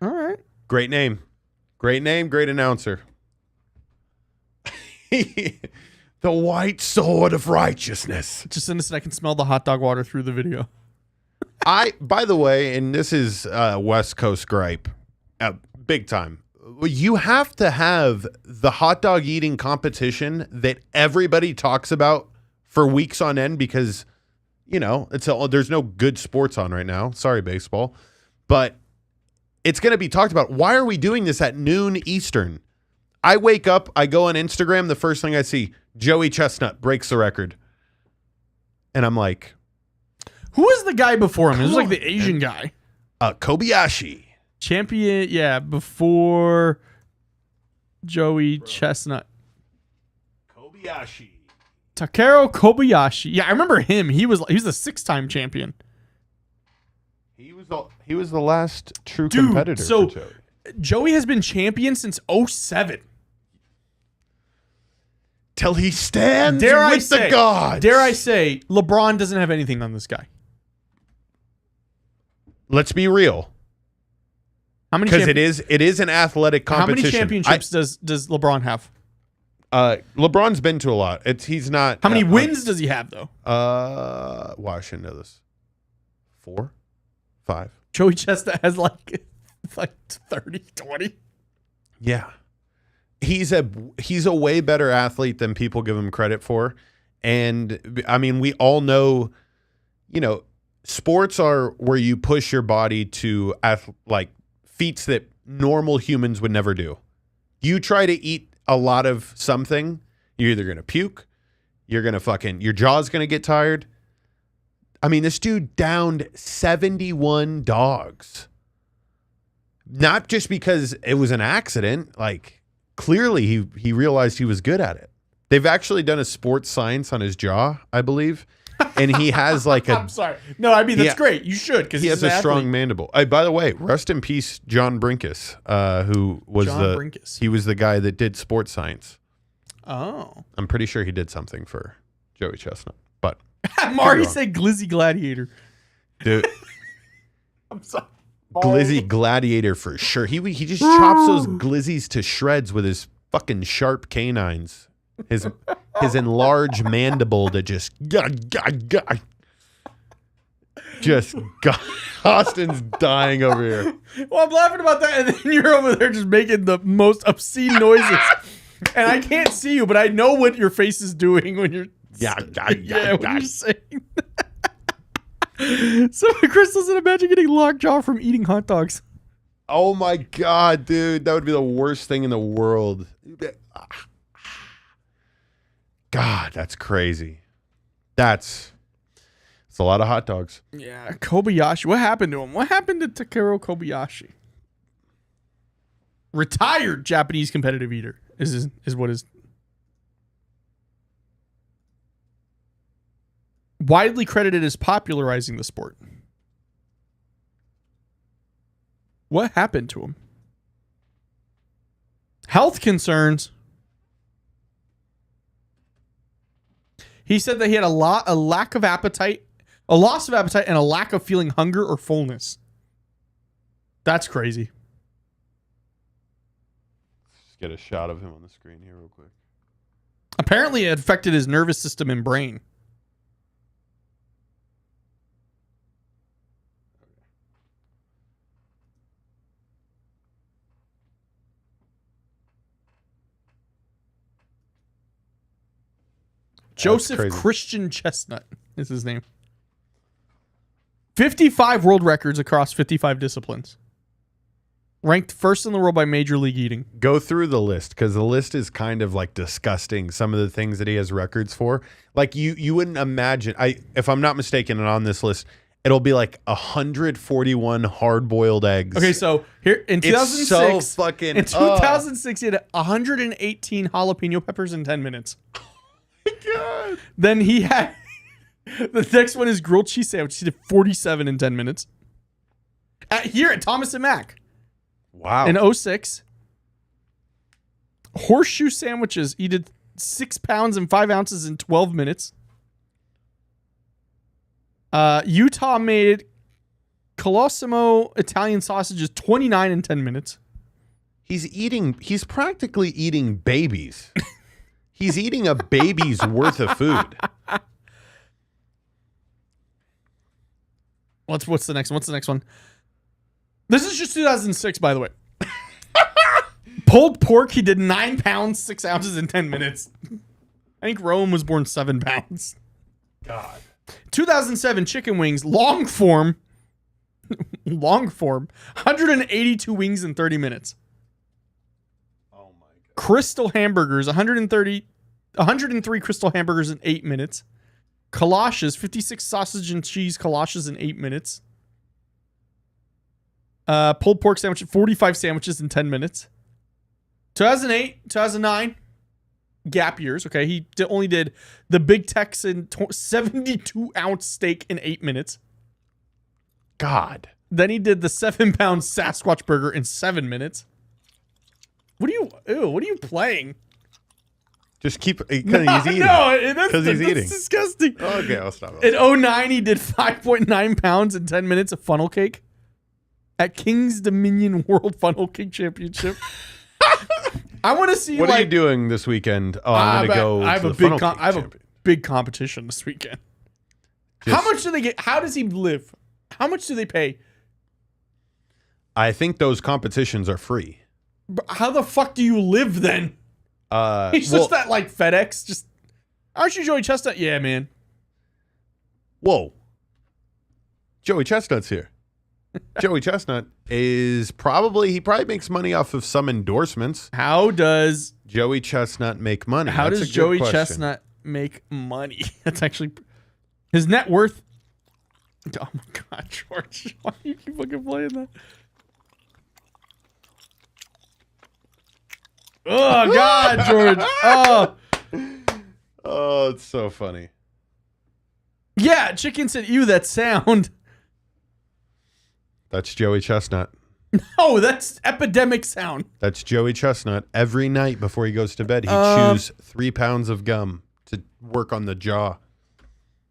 All right. Great name, great announcer. The white sword of righteousness. Just innocent. I can smell the hot dog water through the video. By the way, and this is West Coast gripe, big time. You have to have the hot dog eating competition that everybody talks about for weeks on end because, you know, there's no good sports on right now. Sorry, baseball. But it's going to be talked about. Why are we doing this at noon Eastern? I wake up, I go on Instagram, the first thing I see, Joey Chestnut breaks the record. And I'm like, Who was the guy before him? It was Come like on, the Asian guy. Kobayashi. Champion, yeah, before Joey Chestnut. Kobayashi. Takeru Kobayashi. Yeah, I remember him. He was the 6-time champion. He was the last true Dude, competitor so for Joey. Joey has been champion since 07. Till he stands Dare I with say, the gods. Dare I say, LeBron doesn't have anything on this guy. Let's be real. How many Because it is an athletic How competition. many championships does LeBron have? LeBron's been to a lot. He's not. How many wins does he have though? Well, I should know this. 4, 5. Joey Chestnut has like 30, 20. Yeah. He's a way better athlete than people give him credit for. And I mean, we all know, you know, sports are where you push your body to like feats that normal humans would never do. You try to eat a lot of something, you're either going to puke, you're going to your jaw's going to get tired. I mean, this dude downed 71 dogs. Not just because it was an accident, like clearly he realized he was good at it. They've actually done a sports science on his jaw, I believe. And he has like a I'm sorry. No, I mean that's great. You should because he has a strong mandible. By the way, rest in peace, John Brinkus, who was he was the guy that did sports science. Oh, I'm pretty sure he did something for Joey Chestnut. But Mari said Glizzy Gladiator. dude, I'm sorry. Glizzy Gladiator for sure. He just chops those glizzies to shreds with his fucking sharp canines. His enlarged mandible that just Austin's dying over here. Well, I'm laughing about that, and then you're over there just making the most obscene noises, and I can't see you, but I know what your face is doing when you're when you're saying. So Chris doesn't imagine getting lockjaw from eating hot dogs. Oh my god, dude, that would be the worst thing in the world. God, that's crazy. It's a lot of hot dogs. Yeah, Kobayashi. What happened to him? What happened to Takeru Kobayashi? Retired Japanese competitive eater is what is widely credited as popularizing the sport. What happened to him? Health concerns. He said that he had a lack of appetite, a loss of appetite, and a lack of feeling hunger or fullness. That's crazy. Let's get a shot of him on the screen here real quick. Apparently, it affected his nervous system and brain. Joseph Christian Chestnut is his name. 55 world records across 55 disciplines. Ranked first in the world by Major League Eating. Go through the list because the list is kind of like disgusting. Some of the things that he has records for, like you wouldn't imagine. If I'm not mistaken, and on this list, it'll be like 141 hard-boiled eggs. Okay, so here in 2006, it's so fucking, in 2006, he had 118 jalapeno peppers in 10 minutes. God. Then he had the next one is grilled cheese sandwich. He did 47 in 10 minutes. Here at Thomas and Mack. Wow. In 06. Horseshoe sandwiches. He did 6 pounds and 5 ounces in 12 minutes. Utah made Colosimo Italian sausages 29 in 10 minutes. He's practically eating babies. He's eating a baby's worth of food. What's the next one? What's the next one? This is just 2006, by the way. Pulled pork, he did 9 pounds, 6 ounces in 10 minutes. I think Rome was born 7 pounds. God. 2007 chicken wings, long form, 182 wings in 30 minutes. Oh my God. Crystal hamburgers, 103 crystal hamburgers in 8 minutes. Kolaches, 56 sausage and cheese kolaches in 8 minutes. Pulled pork sandwich, 45 sandwiches in 10 minutes. 2008, 2009, gap years. Okay, he only did the Big Texan 72-ounce steak in 8 minutes. God. Then he did the 7-pound Sasquatch burger in 7 minutes. What are you playing? Just keep, because he's eating. No, because he's eating. That's disgusting. Okay, I'll stop. In 2009, he did 5.9 pounds in 10 minutes of funnel cake at King's Dominion World Funnel Cake Championship. I want to see what are you doing this weekend? Oh, I'm gonna go. I have to a the funnel big. cake I have a champion. big competition this weekend. How much do they get? How does he live? How much do they pay? I think those competitions are free. How the fuck do you live then? He's just that like FedEx. Just aren't you Joey Chestnut? Yeah, man. Whoa. Joey Chestnut's here. Joey Chestnut he probably makes money off of some endorsements. How does Joey Chestnut make money? How That's does a good Joey question. Chestnut make money? That's actually his net worth. Oh my God, George! Why do you keep fucking playing that? Oh God, George! Oh, it's so funny. Yeah, chicken said, "Ew, that sound." That's Joey Chestnut. No, that's epidemic sound. That's Joey Chestnut. Every night before he goes to bed, he chews 3 pounds of gum to work on the jaw.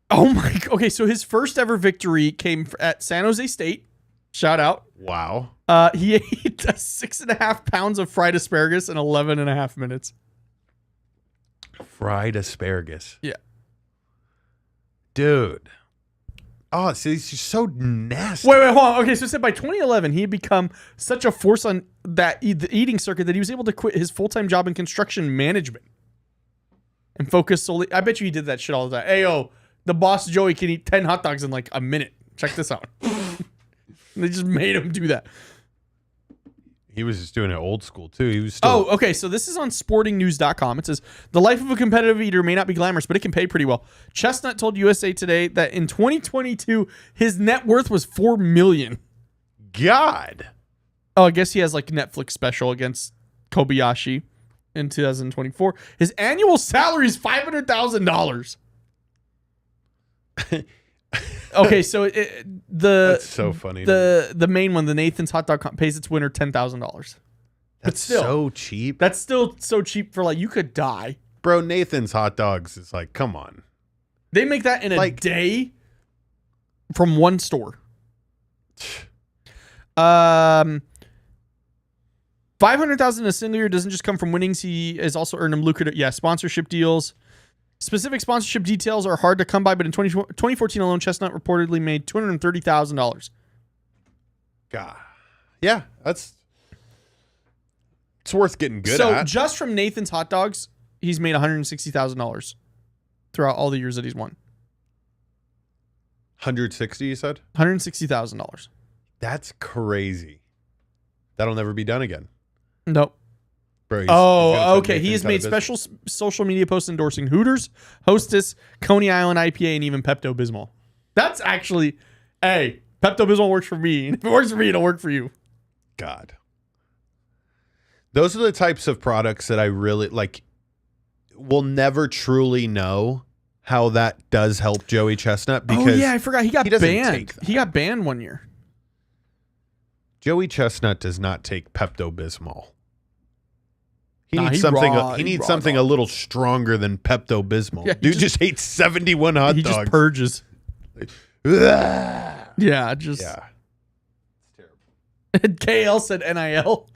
Oh my! Okay, so his first ever victory came at San Jose State. Shout out! Wow. He ate 6.5 pounds of fried asparagus in 11.5 minutes. Fried asparagus. Yeah. Dude. Oh, see, he's just so nasty. Wait, hold on. Okay, so it said by 2011, he had become such a force on the eating circuit that he was able to quit his full-time job in construction management and focus solely. I bet you he did that shit all the time. Hey, yo, the boss Joey can eat 10 hot dogs in like a minute. Check this out. They just made him do that. He was just doing it old school, too. He was still... Oh, okay. So this is on sportingnews.com. It says, the life of a competitive eater may not be glamorous, but it can pay pretty well. Chestnut told USA Today that in 2022, his net worth was $4 million. God. Oh, I guess he has like Netflix special against Kobayashi in 2024. His annual salary is $500,000. Okay, so that's so funny. The main one, the Nathan's Hot Dog, pays its winner $10,000. That's still, so cheap. That's still so cheap for like you could die. Bro, Nathan's Hot Dogs is like, come on. They make that in a Like- day from one store. 500,000 a single year doesn't just come from winnings. He has also earned him lucrative, sponsorship deals. Specific sponsorship details are hard to come by, but in 2014 alone, Chestnut reportedly made $230,000. God. Yeah, it's worth getting good So at. just from Nathan's hot dogs, he's made $160,000 throughout all the years that he's won. 160, you said? $160,000. That's crazy. That'll never be done again. Nope. Bro, he's gonna put Okay. He Nathan's has out made of business. special social media posts endorsing Hooters, Hostess, Coney Island IPA, and even Pepto-Bismol. That's actually, hey, Pepto-Bismol works for me. If it works for me, it'll work for you. God. Those are the types of products that I really like. We'll never truly know how that does help Joey Chestnut because I forgot. He got doesn't banned. take that. He got banned one year. Joey Chestnut does not take Pepto-Bismol. He Nah, needs he something. raw- He he needs raw something a dog. little stronger than Pepto-Bismol. Yeah, he Dude just ate 71 hot He dogs. just purges. Ugh. Yeah, just. Yeah, it's terrible. KL said NIL.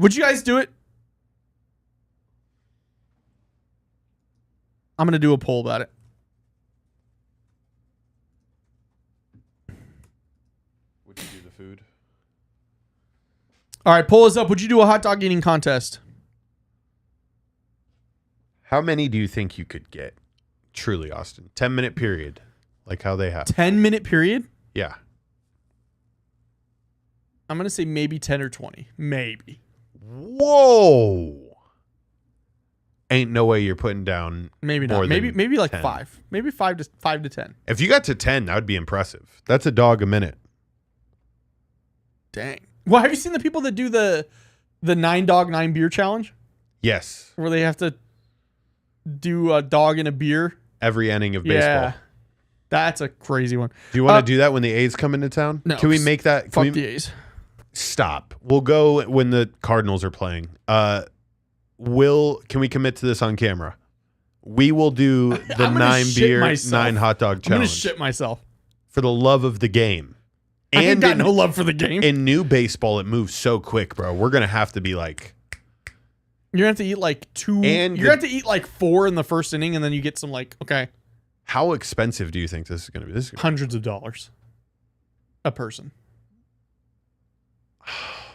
Would you guys do it? I'm gonna do a poll about it. Would you do the food? All right, poll is up. Would you do a hot dog eating contest? How many do you think you could get? Truly, Austin. 10-minute period, like how they have. 10-minute period? Yeah. I'm gonna say maybe 10 or 20. Maybe. Whoa. Ain't no way you're putting down. Maybe more not. Maybe than maybe like 10. 5. Maybe 5 to 10. If you got to 10, that would be impressive. That's a dog a minute. Dang. Well, have you seen the people that do the 9 dog 9 beer challenge, Yes. where they have to do a dog and a beer? Every inning of baseball. Yeah. That's a crazy one. Do you want to do that when the A's come into town? No. Can we make that? Can Fuck we, the A's. Stop. We'll go when the Cardinals are playing. Can we commit to this on camera? We will do the I'm gonna 9 shit beer, myself. 9 hot dog I'm gonna challenge shit myself. for the love of the game. I ain't And got in, no love for the game. in new baseball, it moves so quick, bro. We're gonna have to be like, You're gonna have to eat like 2. And You're gonna have to eat like 4 in the first inning, and then you get some like how expensive do you think this is gonna be? This is gonna hundreds of dollars a person.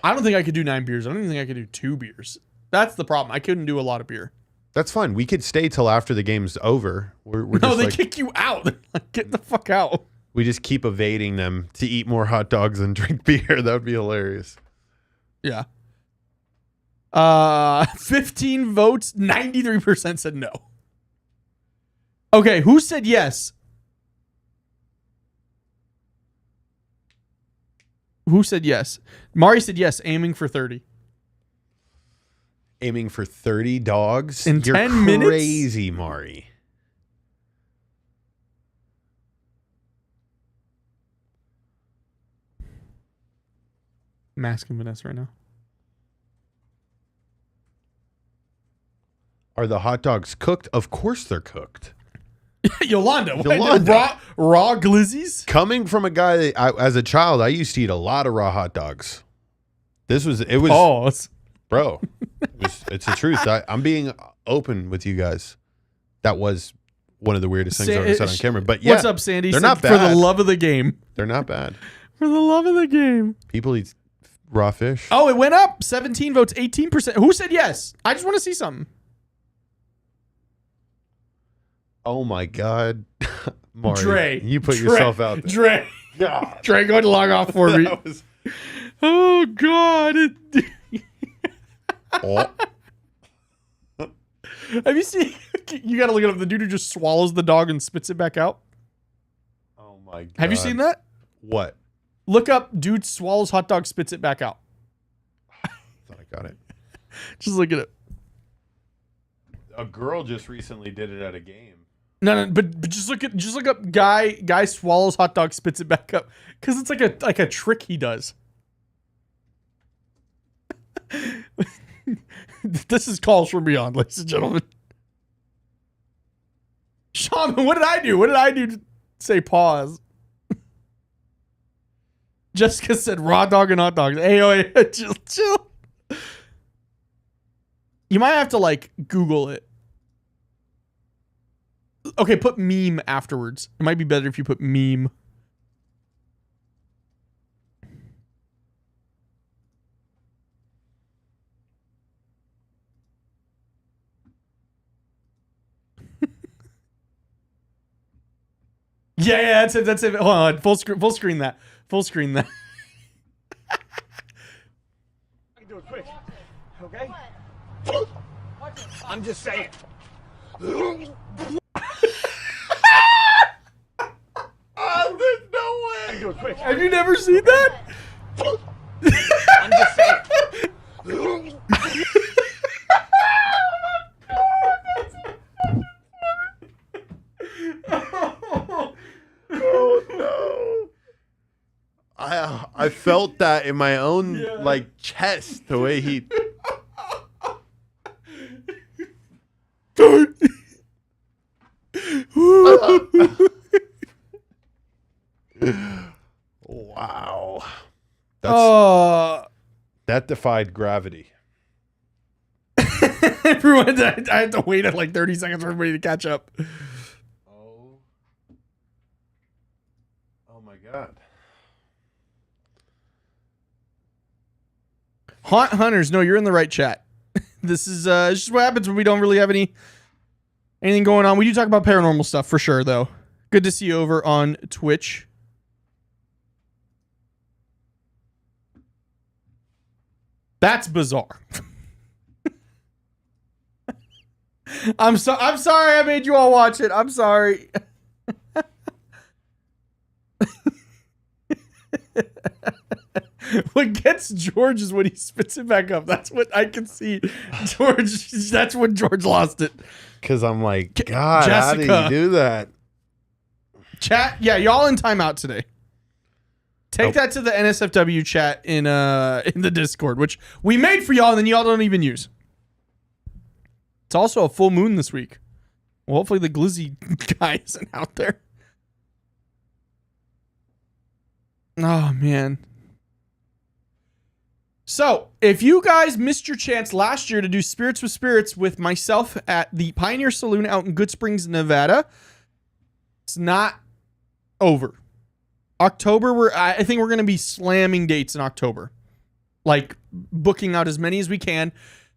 I don't think I could do 9 beers. I don't even think I could do 2 beers. That's the problem. I couldn't do a lot of beer. That's fine. We could stay till after the game's over. We're No, just they like, kick you out. Like, get the fuck out. we just keep evading them to eat more hot dogs and drink beer. That would be hilarious. Yeah. 15 votes. 93% said no. Okay, who said yes? Who said yes? Mari said yes, aiming for 30. Aiming for 30 dogs In You're 10 minutes? crazy, Mari. I'm asking Vanessa right now. Are the hot dogs cooked? Of course they're cooked. Yolanda, what? Yolanda. Raw glizzies? Coming from a guy that as a child, I used to eat a lot of raw hot dogs. It was Oh, bro. It's the truth. I'm being open with you guys. That was one of the weirdest things I ever said on camera. But yeah, what's up, Sandy? they're Said, not For bad. the love of the game. They're not bad. For the love of the game. People eat raw fish. Oh, it went up. 17 votes, 18%. Who said yes? I just want to see something. Oh my God. Mari, Dre. you put Dre. yourself out there. Dre. God. Dre, go ahead and log off for me. That was- Oh, God. oh. Have you seen? You got to look it up. The dude who just swallows the dog and spits it back out. Oh my God. Have you seen that? What? Look up, dude swallows hot dog, spits it back out. Thought I got it. Just look at it. A girl just recently did it at a game. No, but just look up guy swallows hot dog, spits it back up, because it's like a trick he does. This is Calls from Beyond, ladies and gentlemen. Shaman, what did I do? What did I do to say pause? Jessica said raw dog and hot dogs. Hey, oh, chill. You might have to like Google it. Okay, put meme afterwards. It might be better if you put meme. Yeah, that's it. That's it. Hold on, full screen that. Full screen that. I can do it quick. Okay? I'm just saying. Oh, there's no I way. can do it quick. Have you never seen that? I'm just saying. Oh no. I felt that in my own like chest the way he Wow. That defied gravity. Everyone, I had to wait at like 30 seconds for everybody to catch up. Oh my god. Haunt Hunters, no, you're in the right chat. This is just what happens when we don't really have anything going on. We do talk about paranormal stuff for sure, though. Good to see you over on Twitch. That's bizarre. I'm sorry I made you all watch it. I'm sorry. What gets George is when he spits it back up. That's what I can see. George, that's when George lost it. Cause I'm like, God, Jessica. how do you do that? Chat, yeah, y'all in timeout today. Take that to the NSFW chat in the Discord, which we made for y'all and then y'all don't even use. It's also a full moon this week. Well, hopefully the glizzy guy isn't out there. Oh, man. So, if you guys missed your chance last year to do Spirits with Spirits with myself at the Pioneer Saloon out in Good Springs, Nevada, it's not over. October, I think we're going to be slamming dates in October. Like, booking out as many as we can.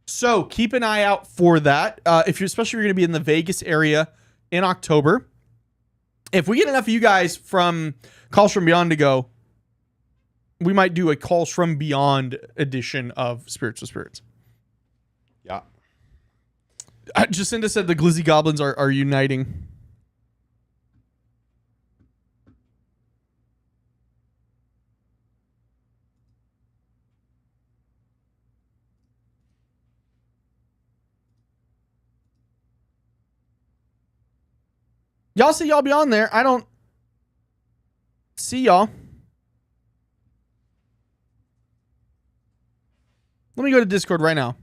So, keep an eye out for that. Especially if you're going to be in the Vegas area in October. If we get enough of you guys from Calls From Beyond to go, we might do a Calls From Beyond edition of Spirits with Spirits. Yeah. Jacinda said the Glizzy Goblins are uniting. Y'all see y'all be on there. I don't see y'all. Let me go to Discord right now.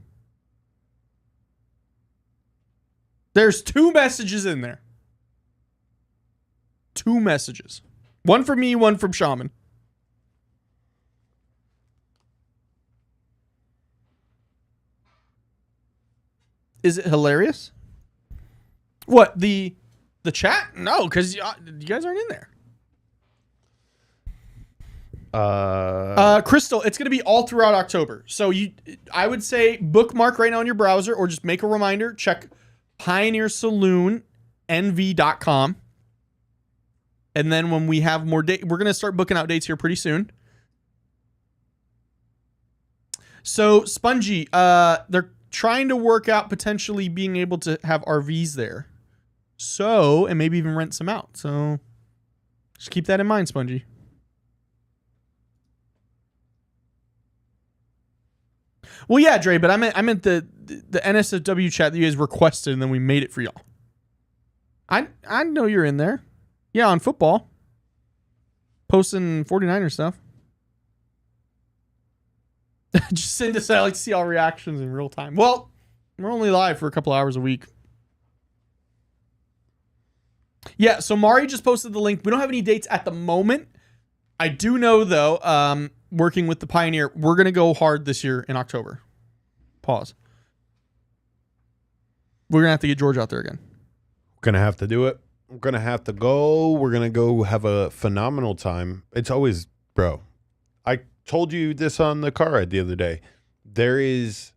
There's 2 messages in there. 2 messages. One from me, one from Shaman. Is it hilarious? What, the chat? No, because you guys aren't in there. Crystal, it's going to be all throughout October. So I would say bookmark right now in your browser or just make a reminder. Check pioneersaloonnv.com. And then when we have more dates, we're going to start booking out dates here pretty soon. So Spongy, they're trying to work out potentially being able to have RVs there. So, and maybe even rent some out. So just keep that in mind, Spongy. Well, yeah, Dre, but I meant the NSFW chat that you guys requested, and then we made it for y'all. I know you're in there. Yeah, on football. Posting 49er stuff. Just send us. I like to see all reactions in real time. Well, we're only live for a couple hours a week. Yeah, so Mari just posted the link. We don't have any dates at the moment. I do know, though, working with the Pioneer, we're going to go hard this year in October. Pause. We're going to have to get George out there again. Gonna have to do it. We're gonna have to go. We're gonna go have a phenomenal time. It's always, bro. I told you this on the car ride the other day. There is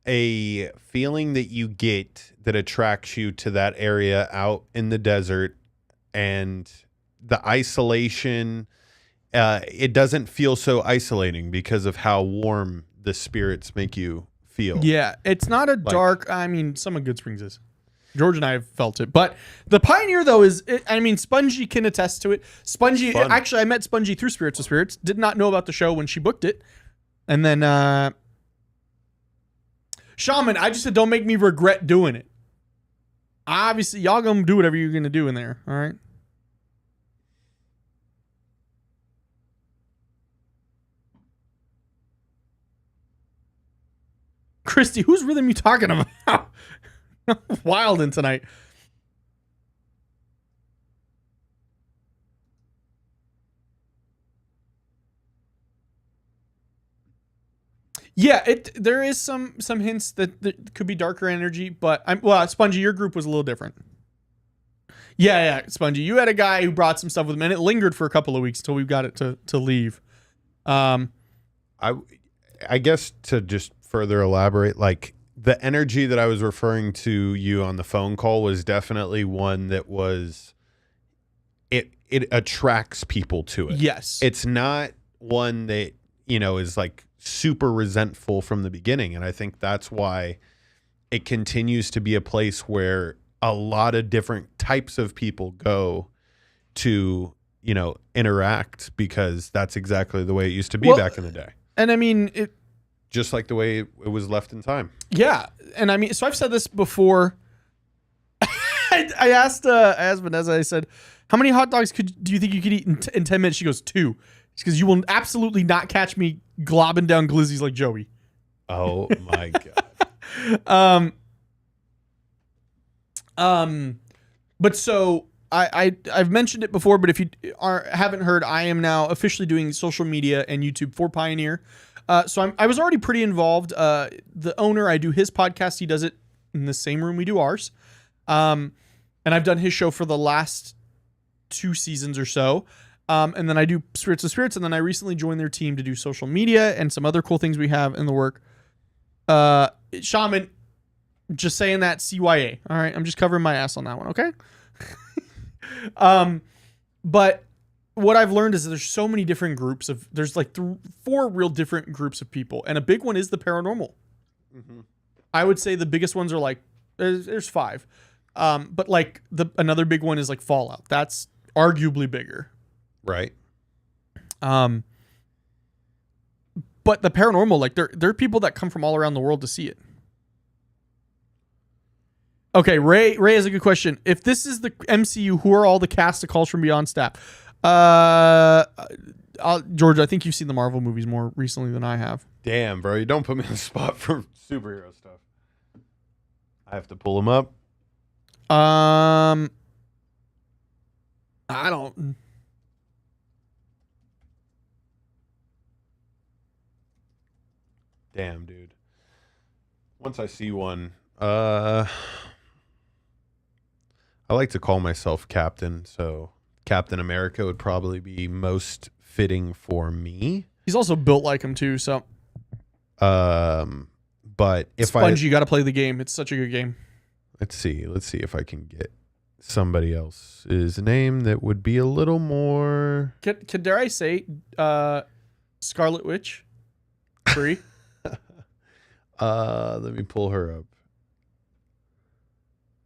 a feeling that you get that attracts you to that area out in the desert, and the isolation. It doesn't feel so isolating because of how warm the spirits make you feel. Yeah, it's not a dark. I mean, some of Good Springs is. George and I have felt it, but the Pioneer though is. I mean, Spongy can attest to it. Spongy, actually, I met Spongy through Spirits of Spirits. Did not know about the show when she booked it, and then Shaman. I just said, don't make me regret doing it. Obviously, y'all gonna do whatever you're gonna do in there. All right. Christy, whose rhythm you talking about? Wilding tonight. Yeah, there is some hints that could be darker energy, but Spongy, your group was a little different. Yeah, Spongy, you had a guy who brought some stuff with him, and it lingered for a couple of weeks until we got it to leave. I guess to just further elaborate, like the energy that I was referring to you on the phone call was definitely one that was it attracts people to it. Yes. It's not one that, is like super resentful from the beginning. And I think that's why it continues to be a place where a lot of different types of people go to, interact, because that's exactly the way it used to be back in the day. And I mean, just like the way it was left in time. Yeah. And I mean, so I've said this before. I asked Vanessa, I said, how many hot dogs do you think you could eat in 10 minutes? She goes, 2. Because you will absolutely not catch me globbing down glizzies like Joey. Oh my God. But so I've mentioned it before, but if you haven't heard, I am now officially doing social media and YouTube for Pioneer. So I was already pretty involved. The owner, I do his podcast. He does it in the same room we do ours. And I've done his show for the last 2 seasons or so. And then I do Spirits of Spirits. And then I recently joined their team to do social media and some other cool things we have in the work. Shaman, just saying that CYA. All right. I'm just covering my ass on that one. Okay. But what I've learned is that there's so many different groups there's like 4 real different groups of people. And a big one is the paranormal. Mm-hmm. I would say the biggest ones are like, there's 5. But like another big one is like Fallout. That's arguably bigger. Right. But the paranormal, like there are people that come from all around the world to see it. Okay. Ray has a good question. If this is the MCU, who are all the cast of Calls from Beyond staff? George, I think you've seen the Marvel movies more recently than I have. Damn, bro. You don't put me on the spot for superhero stuff. I have to pull them up. I don't. Damn, dude. Once I see one, I like to call myself Captain, so Captain America would probably be most fitting for me. He's also built like him too, so. But if Sponge, you got to play the game. It's such a good game. Let's see if I can get somebody else's name that would be a little more. Can dare I say, Scarlet Witch, free. Let me pull her up.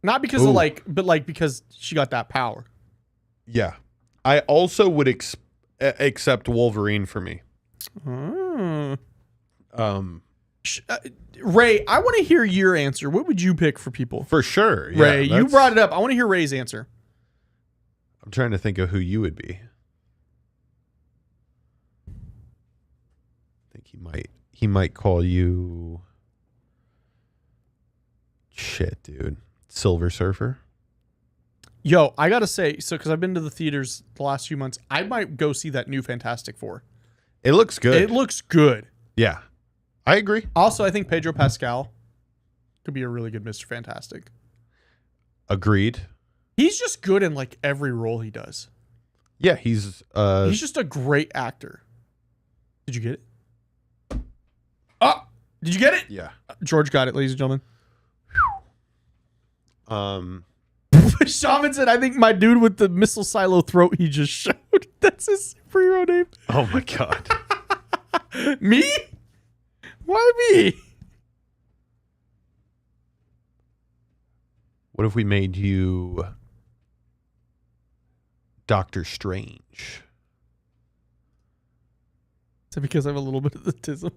Not because of but because she got that power. Yeah, I also would accept Wolverine for me. Ray, I want to hear your answer. What would you pick for people? For sure. Yeah, Ray, you brought it up. I want to hear Ray's answer. I'm trying to think of who you would be. I think he might call you. Shit, dude. Silver Surfer. Yo, I gotta say, so because I've been to the theaters the last few months, I might go see that new Fantastic Four. It looks good. It looks good. Yeah, I agree. Also, I think Pedro Pascal could be a really good Mr. Fantastic. Agreed. He's just good in like every role he does. Yeah, he's just a great actor. Did you get it? Oh, did you get it? yeah. George got it, ladies and gentlemen. Shaman said, I think my dude with the missile silo throat he just showed. That's his superhero name. Oh my god. Me? Why me? What if we made you Doctor Strange? Is it because I have a little bit of the tism?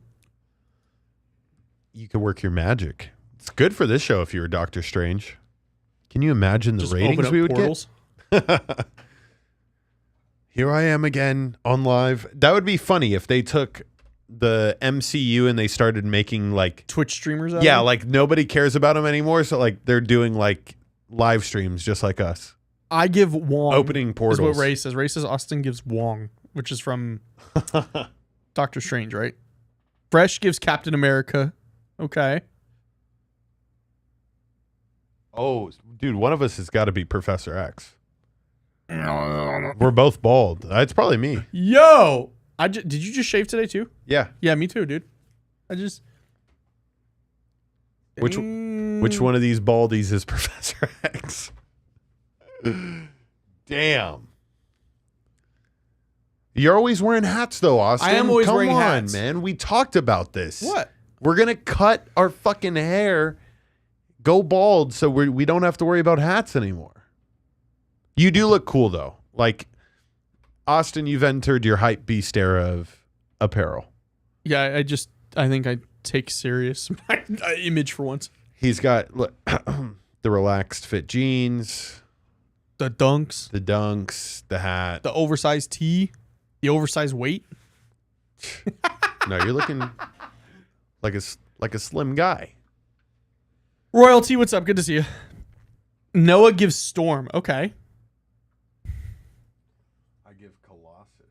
You could work your magic. It's good for this show if you were Doctor Strange. Can you imagine the Just ratings open up we would portals. get? Here I am again on live. That would be funny if they took the MCU and they started making like Twitch streamers out yeah, of it? like nobody cares about them anymore. So like they're doing like live streams just like us. I give Wong. Opening portals. Is what Ray says. Ray says Austin gives Wong, which is from Doctor Strange, right? Fresh gives Captain America. Okay. Oh, dude, one of us has got to be Professor X. We're both bald. It's probably me. Yo! Did you just shave today too? Yeah. Yeah, me too, dude. I just... Which one of these baldies is Professor X? Damn. You're always wearing hats though, Austin. I am always Come wearing on, hats. man. We talked about this. What? We're going to cut our fucking hair, go bald, so we don't have to worry about hats anymore. You do look cool though. Like, Austin, you've entered your hype beast era of apparel. Yeah, I think I take serious my image for once. He's got look, the relaxed fit jeans, The dunks, the dunks, the hat. the oversized tee, the oversized weight. No, you're looking like a slim guy. Royalty, what's up? Good to see you. Noah gives Storm. Okay. I give Colossus.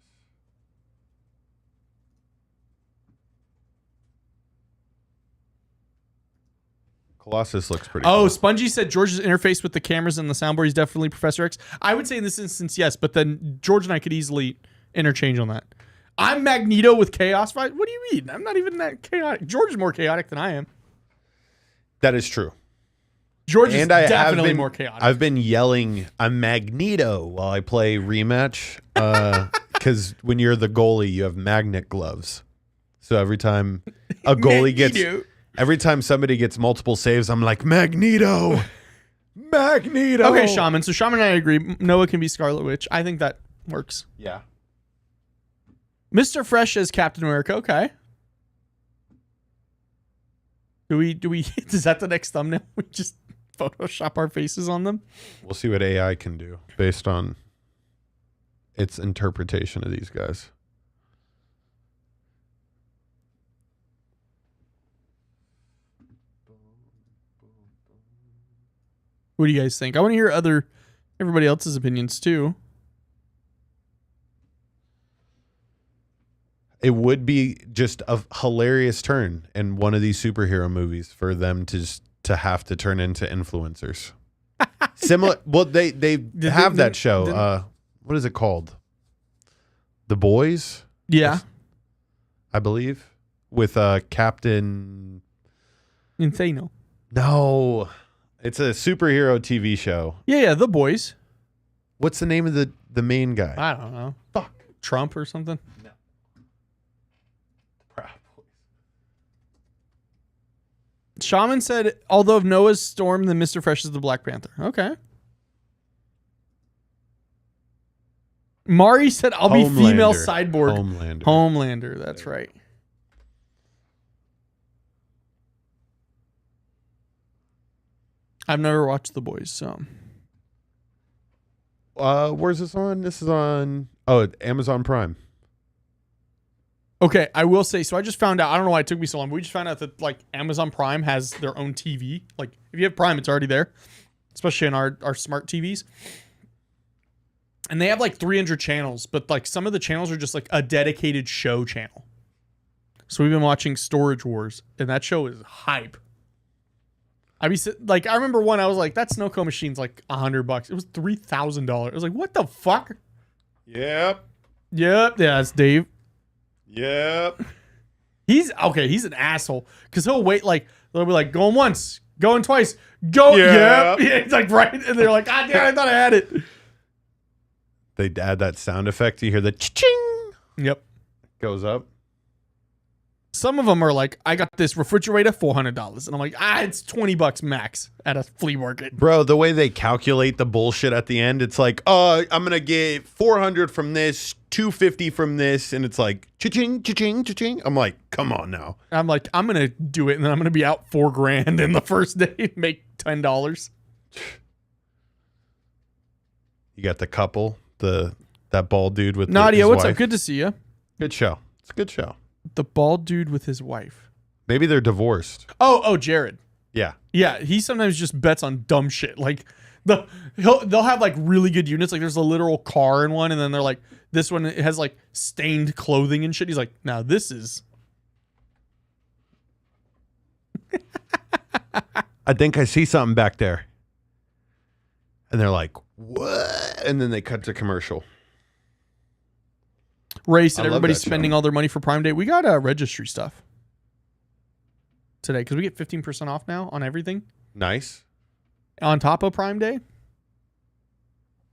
Colossus looks pretty Oh, cool. Spongy said George's interface with the cameras and the soundboard is definitely Professor X. I would say in this instance, yes, but then George and I could easily interchange on that. I'm Magneto with Chaos Fight. What do you mean? I'm not even that chaotic. George is more chaotic than I am. That is true. George is And I have definitely been, more chaotic. I've been yelling, I'm Magneto while I play rematch. Because when you're the goalie, you have magnet gloves. So every time a goalie Magneto. every time somebody gets multiple saves, I'm like, Magneto. Magneto. Okay, Shaman. So Shaman and I agree. Noah can be Scarlet Witch. I think that works. Yeah. Mr. Fresh as Captain America. Okay. Do we is that the next thumbnail? We just Photoshop our faces on them? We'll see what AI can do based on its interpretation of these guys. What do you guys think? I want to hear everybody else's opinions too. It would be just a hilarious turn in one of these superhero movies for them to have to turn into influencers. Similar. Well, they have that show. What is it called? The Boys, Yeah. I believe, with Captain. Insano. No, it's a superhero TV show. Yeah, The Boys. What's the name of the main guy? I don't know. Fuck. Trump or something? Shaman said, although if Noah's Storm, then Mr. Fresh is the Black Panther. Okay. Mari said, I'll be female Homelander. sideboard. Homelander. Homelander, that's right. I've never watched The Boys, so. Where's this on? This is on Amazon Prime. Okay, I will say, so I just found out, I don't know why it took me so long, but we just found out that like Amazon Prime has their own TV. Like if you have Prime, it's already there, especially in our smart TVs. And they have like 300 channels, but like some of the channels are just like a dedicated show channel. So we've been watching Storage Wars, and that show is hype. I remember one, I was like, that Snowco machine's like $100. It was $3,000. I was like, what the fuck? Yep. Yep. Yeah, that's Dave. Yep. He's an asshole because he'll wait, like, they'll be like, going once, going twice, go. Yeah. Yeah. It's like, right. And they're like, God damn, I thought I had it. They add that sound effect. You hear the ching. Yep. Goes up. Some of them are like, I got this refrigerator, $400. And I'm like, it's $20 max at a flea market. Bro, the way they calculate the bullshit at the end, it's like, I'm going to get 400 from this, 250 from this. And it's like, cha-ching, cha-ching, cha-ching. I'm like, come on now. I'm like, I'm going to do it. And then I'm going to be out $4,000 in the first day, make $10. You got the couple, that bald dude with Nadia, his what's wife. up? Good to see you. Good show. It's a good show. The bald dude with his wife. Maybe they're divorced. Oh, Jared. Yeah. Yeah, he sometimes just bets on dumb shit. Like they'll have like really good units. Like there's a literal car in one, and then they're like, this one it has like stained clothing and shit. He's like, now this is. I think I see something back there. And they're like, what? And then they cut to commercial. Ray said I love everybody's that show. spending all their money for Prime Day. We got registry stuff today because we get 15% off now on everything Nice. on top of Prime Day.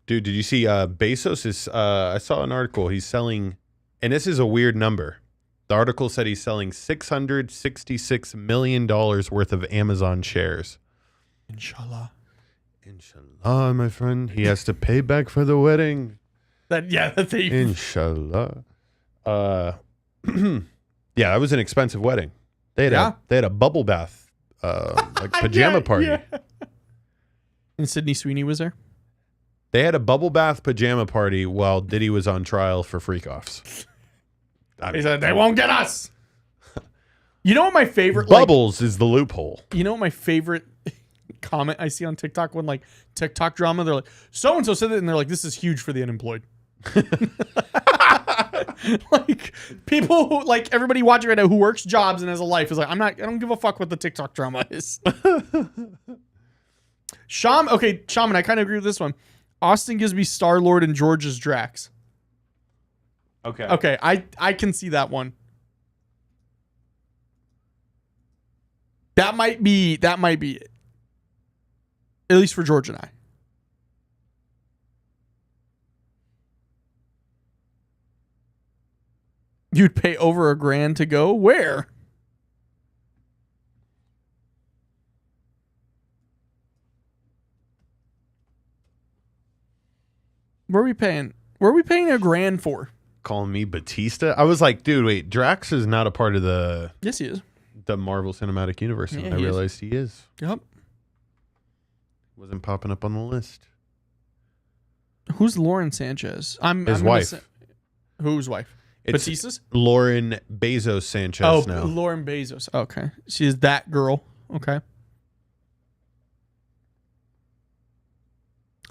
Dude, did you see Bezos is I saw an article. He's selling, and this is a weird number. The article said he's selling $666 million worth of Amazon shares. Inshallah. Inshallah, my friend. He has to pay back for the wedding. That they Inshallah. Yeah, that was an expensive wedding. They had a bubble bath, like pajama party. Yeah. And Sydney Sweeney was there. They had a bubble bath pajama party while Diddy was on trial for freak offs. He said they won't get us. You know what my favorite Bubbles is the loophole. You know what my favorite comment I see on TikTok when like TikTok drama, they're like, so and so said it, and they're like, this is huge for the unemployed. Like people who, like everybody watching right now who works jobs and has a life is like, I don't give a fuck what the TikTok drama is. Shaman, I kind of agree with this one. Austin gives me Star-Lord and George's Drax. Okay, I can see that one. That might be it. At least for George and I. You'd pay over $1,000 to go? Where? Where are we paying? Where are we paying $1,000 for? Calling me Batista? I was like, dude, wait, Drax is not a part of the Yes, he is. Marvel Cinematic Universe. And Yeah, I he is. realized he is. Yep. Wasn't popping up on the list. Who's Lauren Sanchez? His I'm gonna wife. Whose wife? It's Batista's? Lauren Bezos Sanchez now. Lauren Bezos. Okay. She is that girl. Okay.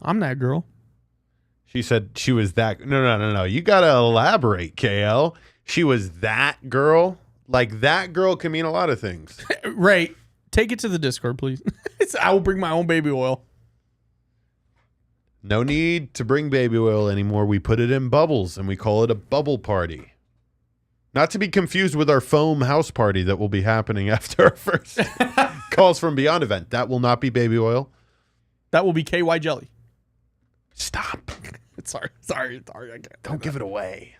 I'm that girl. She said she was that. No. You got to elaborate, KL. She was that girl. Like, that girl can mean a lot of things. Ray, take it to the Discord, please. I will bring my own baby oil. No need to bring baby oil anymore. We put it in bubbles and we call it a bubble party. Not to be confused with our foam house party that will be happening after our first Calls from Beyond event. That will not be baby oil. That will be KY jelly. Stop. Sorry. I can't. Don't give it away.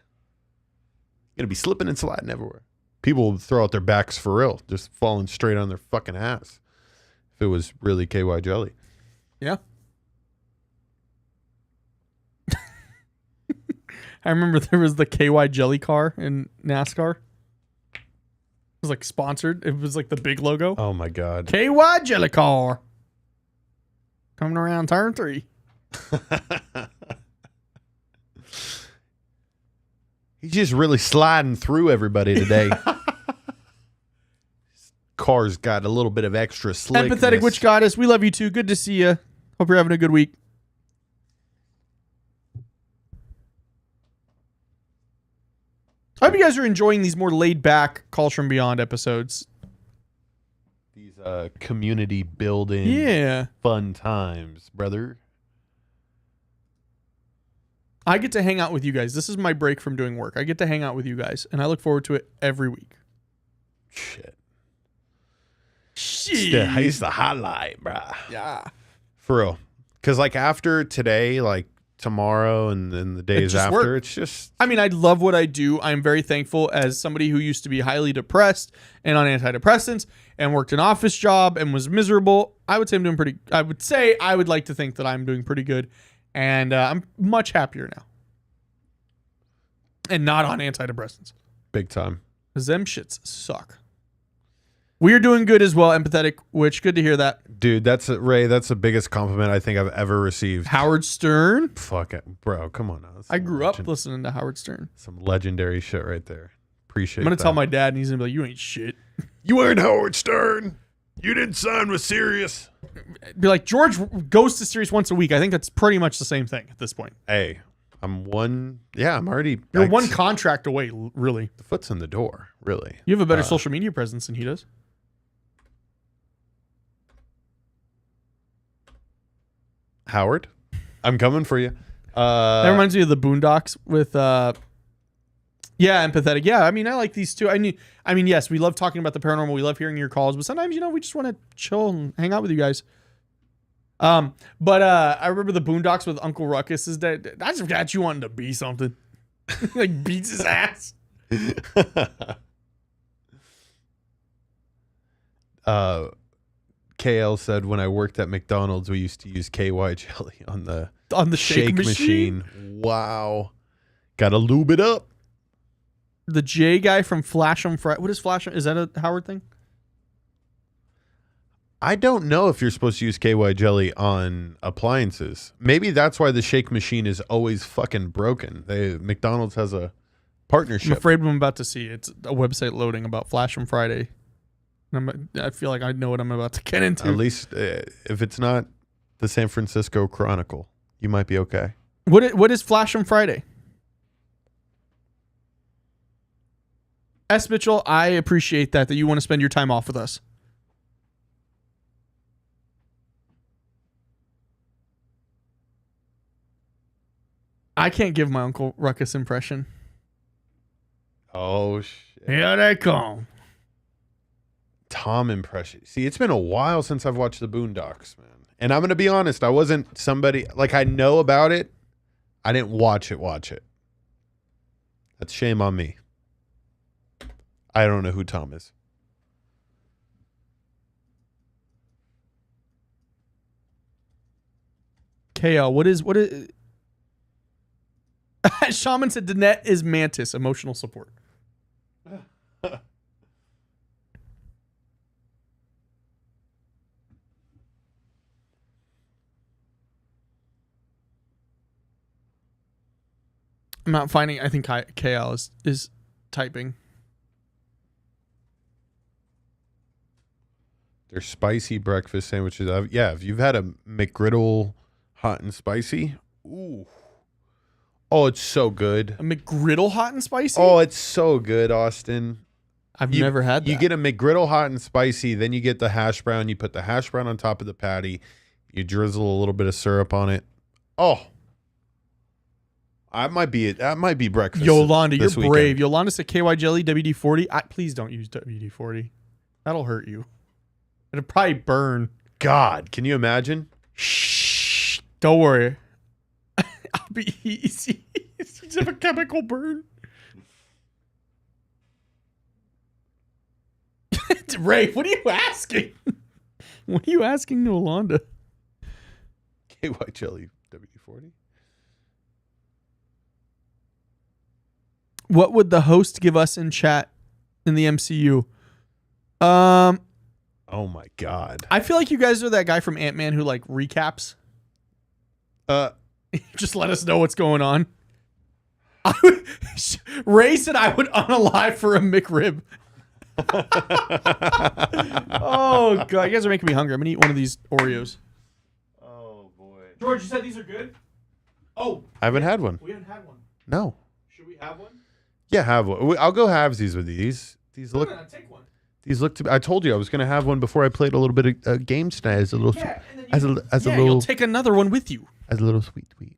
You're going to be slipping and sliding everywhere. People will throw out their backs for real, just falling straight on their fucking ass if it was really KY jelly. Yeah. I remember there was the KY jelly car in NASCAR. It was like sponsored. It was like the big logo. Oh my God. KY jelly car. Coming around turn 3. He's just really sliding through everybody today. Car's got a little bit of extra slickness. Empathetic Witch Goddess, we love you too. Good to see you. Hope you're having a good week. I hope you guys are enjoying these more laid back Calls from Beyond episodes. These community building, fun times, brother. I get to hang out with you guys. This is my break from doing work. I get to hang out with you guys, and I look forward to it every week. Shit. Shit. It's the highlight, bruh. Yeah. For real. Because, like, after today, like, tomorrow and then the days after, work. it's just... I mean, I love what I do. I'm very thankful as somebody who used to be highly depressed and on antidepressants and worked an office job and was miserable. I would say I'm doing pretty... I would like to think that I'm doing pretty good. And I'm much happier now. And not on antidepressants. Big time. Because them shits suck. We're doing good as well, empathetic, which good to hear that. Dude, Ray, that's the biggest compliment I think I've ever received. Howard Stern. Fuck it. Bro, come on now. I grew up listening to Howard Stern. Some legendary shit right there. Appreciate I'm going to tell my dad, and he's going to be like, you ain't shit. You ain't Howard Stern. You didn't sign with Sirius. Be like, George goes to Sirius once a week. I think that's pretty much the same thing at this point. Hey, I'm already... You're one contract away, really. The foot's in the door, really. You have a better social media presence than he does. Howard, I'm coming for you. That reminds me of the Boondocks with... empathetic. Yeah, I mean, I like these two. I mean, yes, we love talking about the paranormal. We love hearing your calls, but sometimes, we just want to chill and hang out with you guys. But I remember the Boondocks with Uncle Ruckus is that I just got you wanting to be something. Like beats his ass. KL said when I worked at McDonald's, we used to use KY jelly on the shake machine. Wow. Gotta lube it up. The J guy from Flash on Friday. What is Flash? Is that a Howard thing? I don't know if you're supposed to use KY jelly on appliances. Maybe that's why the shake machine is always fucking broken. McDonald's has a partnership. I'm afraid what I'm about to see. It's a website loading about Flash on Friday. I feel like I know what I'm about to get into. At least if it's not the San Francisco Chronicle, you might be okay. What is Flash on Friday? S. Mitchell, I appreciate that you want to spend your time off with us. I can't give my Uncle Ruckus impression. Oh, shit. Here they come. Tom impression. See, it's been a while since I've watched the Boondocks, man. And I'm going to be honest, I wasn't somebody, like I know about it. I didn't watch it. That's shame on me. I don't know who Tom is. KL, what is Shaman said Danette is Mantis, emotional support. I'm not finding. I think KL is typing. They're spicy breakfast sandwiches. If you've had a McGriddle hot and spicy, ooh. Oh, it's so good. A McGriddle hot and spicy? Oh, it's so good, Austin. I've never had that. You get a McGriddle hot and spicy, then you get the hash brown. You put the hash brown on top of the patty. You drizzle a little bit of syrup on it. Oh. That might be breakfast. Yolanda, you're weekend. brave. Yolanda said KY jelly, WD-40. Please don't use WD-40. That'll hurt you. It'll probably burn. God, can you imagine? Shh. Don't worry. I'll be easy. Just have a chemical burn. Ray, what are you asking? What are you asking Yolanda? KY jelly, WD-40. What would the host give us in chat in the MCU? Oh my God. I feel like you guys are that guy from Ant-Man who like recaps. Just let us know what's going on. Ray said I would unalive for a McRib. Oh God, you guys are making me hungry. I'm gonna eat one of these Oreos. Oh boy. George, you said these are good? Oh. I haven't had one. We haven't had one. No. Should we have one? Yeah, have one. I'll go halvesies with these. These look. Take one. These look to. I told you I was gonna have one before I played a little bit of games tonight as a little. As a little. You'll take another one with you. As a little sweet tweet.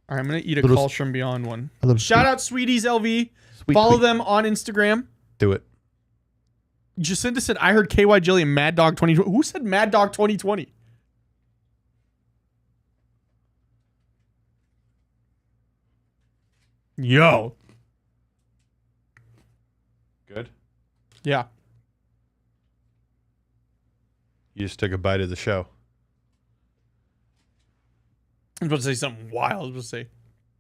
All right, I'm gonna eat a Little Calls from Beyond one. a little Shout sweet- out Sweeties LV. Sweet Follow tweet. them on Instagram. Do it. Jacinta said, "I heard KY Jelly and Mad Dog 2020." Who said Mad Dog 2020? Yo. Good. Yeah. You just took a bite of the show. I was about to say something wild. I was about to say,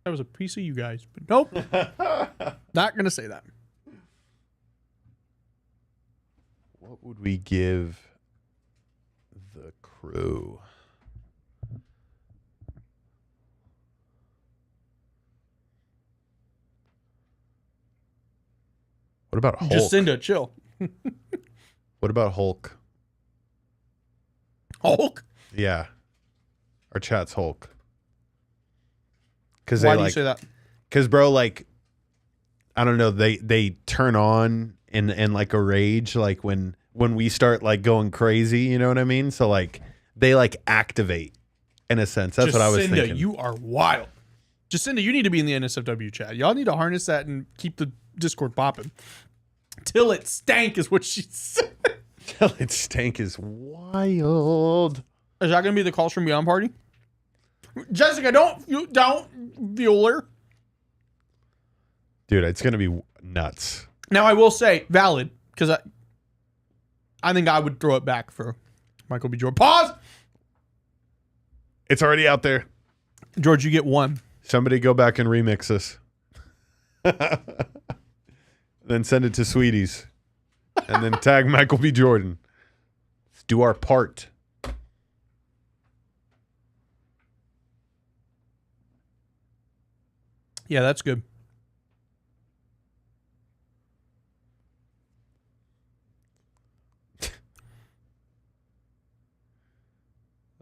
that was a piece of you guys. But nope. Not going to say that. What would we give the crew? What about Hulk? Jacinda, chill. What about Hulk? Hulk? Yeah. Our chat's Hulk. Because Why do you say that? Because, bro, like, I don't know, they turn on in like a rage, like when we start like going crazy, you know what I mean? So like they like activate in a sense. That's what I was thinking. You are wild. Jacinda, you need to be in the NSFW chat. Y'all need to harness that and keep the Discord popping. Till it stank is what she said. Till it stank is wild. Is that going to be the Calls from Beyond party? Jessica, don't fuel her. Dude, it's gonna be nuts. Now I will say valid because I think I would throw it back for Michael B. Jordan. Pause. It's already out there. George, you get one. Somebody go back and remix this. Then send it to Sweeties. And then tag Michael B. Jordan. Let's do our part. Yeah, that's good.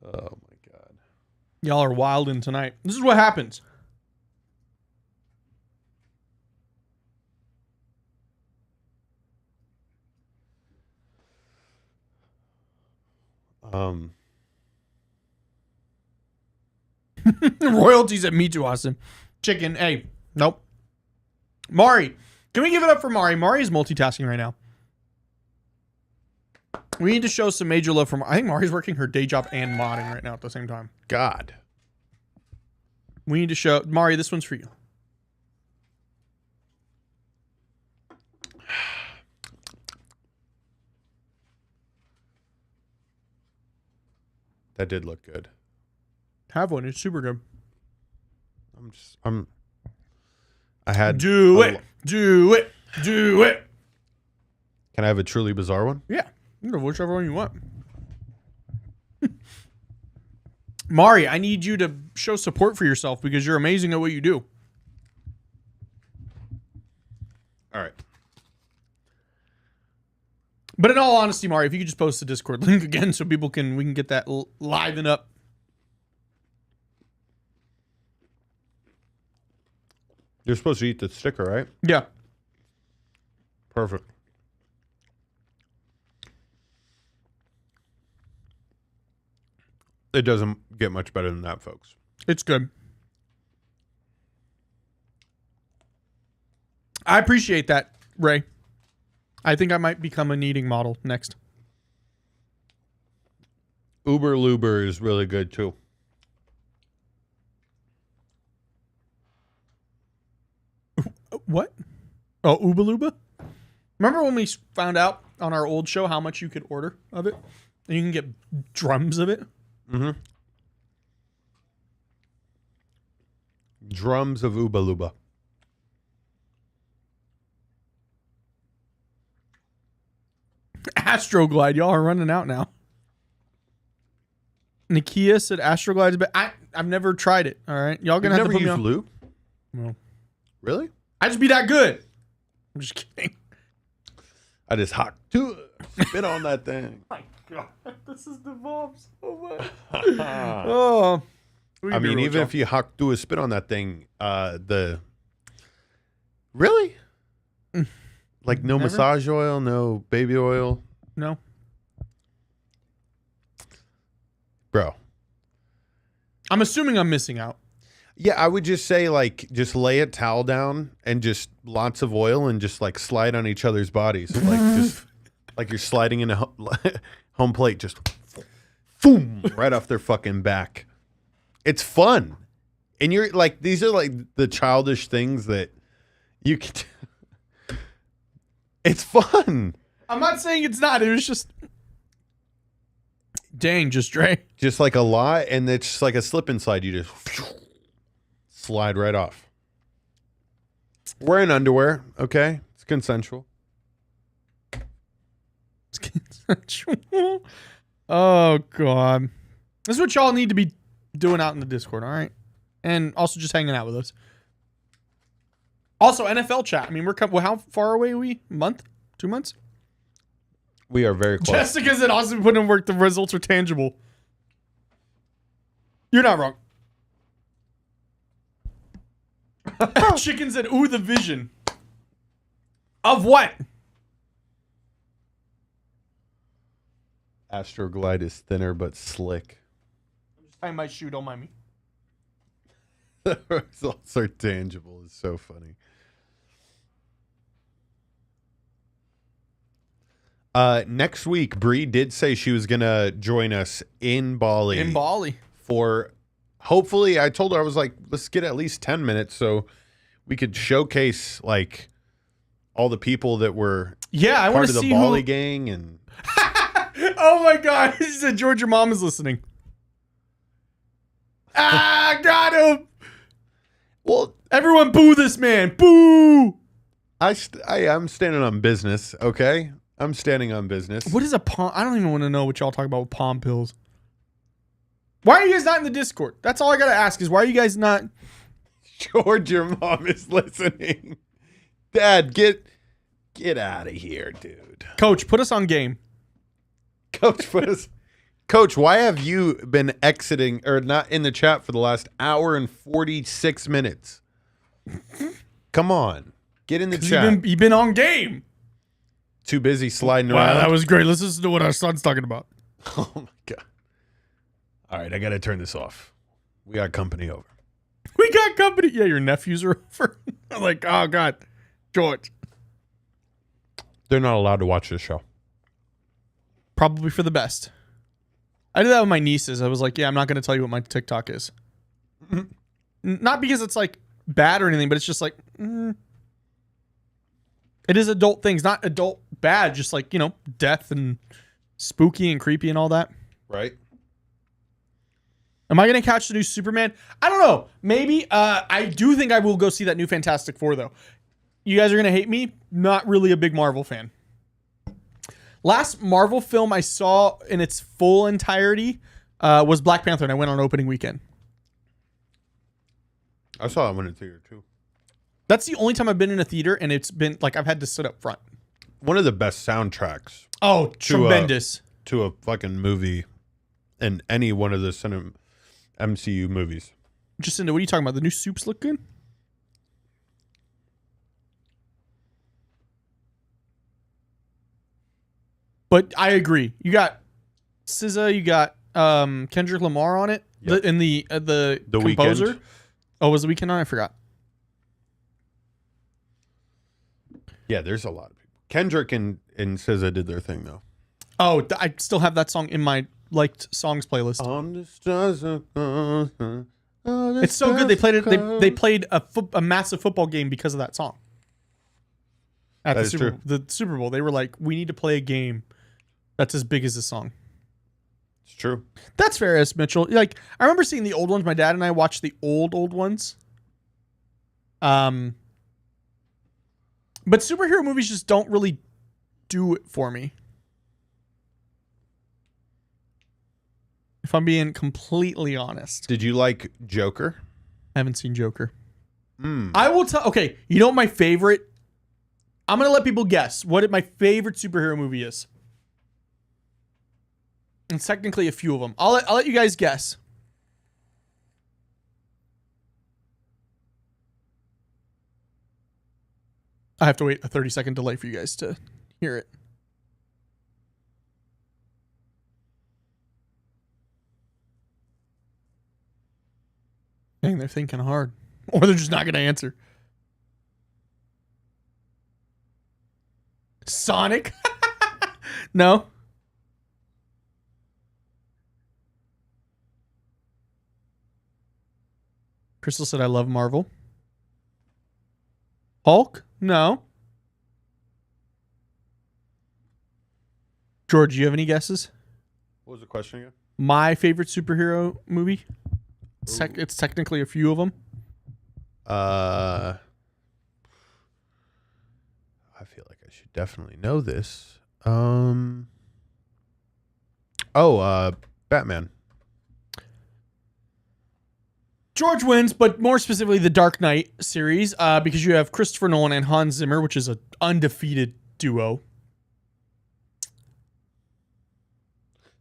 Oh my God. Y'all are wilding tonight. This is what happens. Royalties at Me Too, Austin. Chicken. Hey, nope. Mari. Can we give it up for Mari? Mari is multitasking right now. We need to show some major love from. I think Mari's working her day job and modding right now at the same time. God. We need to show Mari. This one's for you. That did look good. Have one. It's super good. I had. Do it. Do it. Do it. Can I have a truly bizarre one? Yeah. Whichever one you want. Mari, I need you to show support for yourself because you're amazing at what you do. All right. But in all honesty, Mari, if you could just post the Discord link again so we can get that liven up. You're supposed to eat the sticker, right? Yeah. Perfect. It doesn't get much better than that, folks. It's good. I appreciate that, Ray. I think I might become a kneading model next. Uber Luber is really good too. What? Oh, Uba Luba? Remember when we found out on our old show how much you could order of it? And you can get drums of it? Mm-hmm. Drums of Uba Luba. Astroglide. Y'all are running out now. Nikia said Astroglide's but I've never tried it. All right. Y'all gonna You've have to never put me used on. lube? No. Really? I just be that good. I'm just kidding. I just hot to spit on that thing. My God, this is devolved so much. Oh. I mean, even if you hawk do a spit on that thing, really? Like no Never? massage oil, no baby oil, No. bro. I'm assuming I'm missing out. Yeah, I would just say like just lay a towel down and just lots of oil and just like slide on each other's bodies, like just like you're sliding in a home plate, just boom right off their fucking back. It's fun, and you're like these are like the childish things that you can. It's fun. I'm not saying it's not. It was just. Dang, just Dre. Just like a lot, and it's just like a slip and slide. You just slide right off. Wearing underwear, okay? It's consensual. It's consensual. Oh, God. This is what y'all need to be doing out in the Discord, all right? And also just hanging out with us. Also, NFL chat. I mean, how far away are we? A month? 2 months? We are very close. Jessica said Austin put in work. The results are tangible. You're not wrong. Chicken said, ooh, the vision. Of what? Astroglide is thinner but slick. I'm just tying my shoe. Don't mind me. The results are tangible. It's so funny. Next week, Bree did say she was gonna join us in Bali. In Bali. For hopefully, I told her, I was like, let's get at least 10 minutes so we could showcase like all the people that were Yeah, I want part to of the see Bali who. gang. And Oh my God! She said, "George, your mom is listening." Ah, got him. well, Everyone, boo this man. Boo. I am standing on business. Okay, I'm standing on business. What is a palm? I don't even want to know what y'all talk about with palm pills. Why are you guys not in the Discord? That's all I gotta ask is why are you guys not? George, your mom is listening. Dad, get out of here, dude. Coach, put us on game. Coach, why have you been exiting or not in the chat for the last hour and 46 minutes? Come on. Get in the chat. You've been on game. Too busy sliding Wow, around. that was great. Let's listen to what our son's talking about. Oh my God. All right, I got to turn this off. We got company over. We got company. Yeah, your nephews are over. I'm like, oh God, George. They're not allowed to watch this show. Probably for the best. I did that with my nieces. I was like, yeah, I'm not going to tell you what my TikTok is. Not because it's like bad or anything, but it's just like, it is adult things, not adult bad, just like, death and spooky and creepy and all that. Right? Am I going to catch the new Superman? I don't know. Maybe. I do think I will go see that new Fantastic Four, though. You guys are going to hate me. Not really a big Marvel fan. Last Marvel film I saw in its full entirety was Black Panther, and I went on opening weekend. I saw that one in theater too. That's the only time I've been in a theater, and it's been like I've had to sit up front. One of the best soundtracks Oh, tremendous. to a fucking movie in any one of the MCU movies. Jacinda, what are you talking about? The new soups look good? But I agree. You got SZA, you got Kendrick Lamar on it. Yep. The composer. Weeknd. Oh, was the Weeknd on? I forgot. Yeah, there's a lot of people. Kendrick and SZA did their thing though. Oh, I still have that song in my liked songs playlist. On the stars It's so good. They played it. They played a massive football game because of that song. At That is true. the Super Bowl, they were like, "We need to play a game that's as big as this song." It's true. That's fair, S. Mitchell. Like, I remember seeing the old ones. My dad and I watched the old ones. But superhero movies just don't really do it for me. If I'm being completely honest. Did you like Joker? I haven't seen Joker. I will tell. Okay, you know what my favorite? I'm gonna let people guess what my favorite superhero movie is. And it's technically a few of them. I'll let you guys guess. I have to wait a 30-second delay for you guys to hear it. Dang, they're thinking hard. Or they're just not going to answer. Sonic? No. Crystal said, I love Marvel. Hulk? No. George, you have any guesses? What was the question again? My favorite superhero movie? It's technically a few of them. I feel like I should definitely know this. Batman. George wins, but more specifically the Dark Knight series, because you have Christopher Nolan and Hans Zimmer, which is an undefeated duo.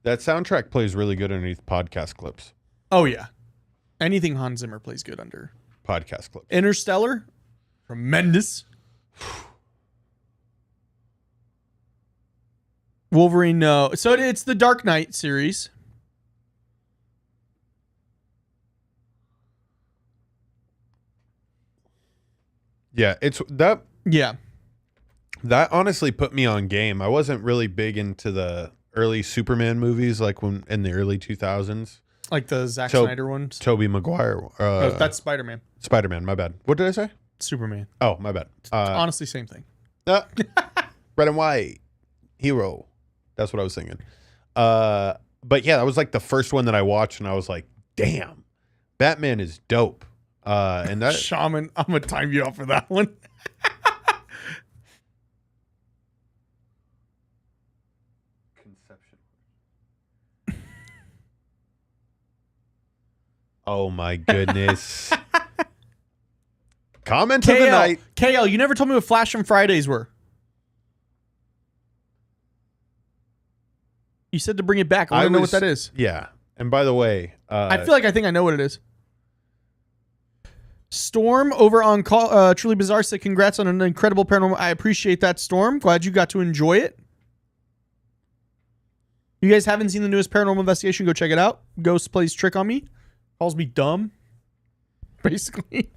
That soundtrack plays really good underneath podcast clips. Oh, yeah. Anything Hans Zimmer plays good under. Podcast clips. Interstellar, tremendous. Wolverine, no. So it's the Dark Knight series. Yeah, it's that. Yeah. That honestly put me on game. I wasn't really big into the early Superman movies, like when in the early 2000s. Like the Zack Snyder ones. Tobey Maguire. That's Spider-Man. Spider-Man, my bad. What did I say? Superman. Oh, my bad. Honestly, same thing. Red and white. Hero. That's what I was thinking. But yeah, that was like the first one that I watched, and I was like, damn, Batman is dope. And that Shaman, I'm going to time you out for that one. Oh my goodness. Comment of the night. KL, you never told me what Flash and Fridays were. You said to bring it back. I want to know what that is. Yeah. And by the way, I feel like I think I know what it is. Storm over on Truly Bizarre said, congrats on an incredible paranormal. I appreciate that, Storm. Glad you got to enjoy it. You guys haven't seen the newest Paranormal Investigation, go check it out. Ghost plays Trick on Me. Calls me dumb, basically.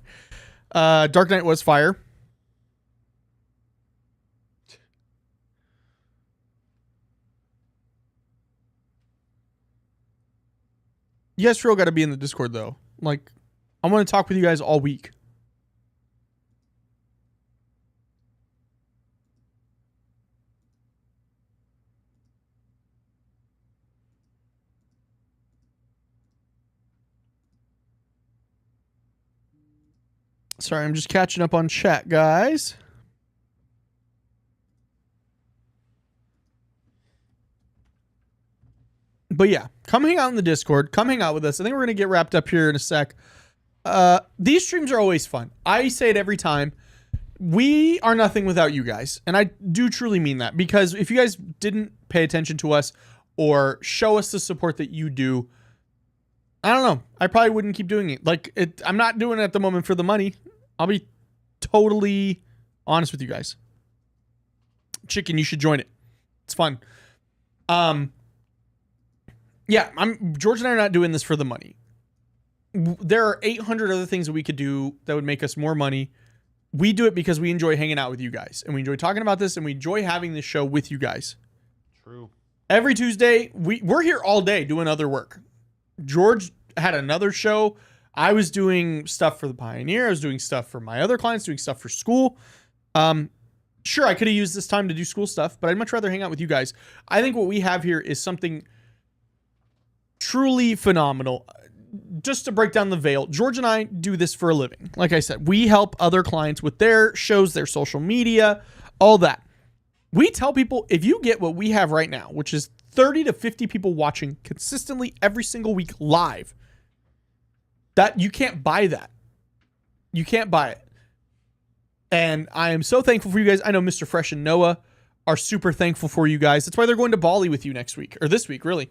Dark Knight was fire. You guys real got to be in the Discord, though. Like, I want to talk with you guys all week. Sorry, I'm just catching up on chat, guys. But yeah, come hang out in the Discord. Come hang out with us. I think we're going to get wrapped up here in a sec. These streams are always fun. I say it every time. We are nothing without you guys. And I do truly mean that. Because if you guys didn't pay attention to us or show us the support that you do, I don't know. I probably wouldn't keep doing it. I'm not doing it at the moment for the money. I'll be totally honest with you guys. Chicken, you should join it. It's fun. Yeah, George and I are not doing this for the money. There are 800 other things that we could do that would make us more money. We do it because we enjoy hanging out with you guys. And we enjoy talking about this. And we enjoy having this show with you guys. True. Every Tuesday, we're here all day doing other work. George had another show. I was doing stuff for the Pioneer. I was doing stuff for my other clients, doing stuff for school. Sure, I could have used this time to do school stuff, but I'd much rather hang out with you guys. I think what we have here is something truly phenomenal. Just to break down the veil, George and I do this for a living. Like I said, we help other clients with their shows, their social media, all that. We tell people, if you get what we have right now, which is 30 to 50 people watching consistently every single week live, that you can't buy that. You can't buy it. And I am so thankful for you guys. I know Mr. Fresh and Noah are super thankful for you guys. That's why they're going to Bali with you next week, or this week, really.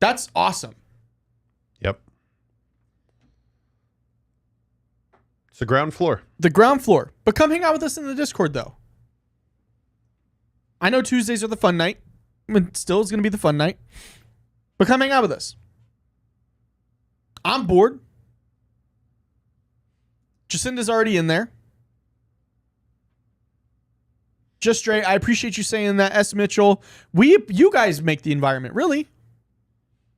That's awesome. Yep. It's the ground floor. The ground floor. But come hang out with us in the Discord, though. I know Tuesdays are the fun night. It still is going to be the fun night. But come hang out with us. I'm bored. Jacinda's already in there. Just straight. I appreciate you saying that, S. Mitchell. You guys make the environment, really.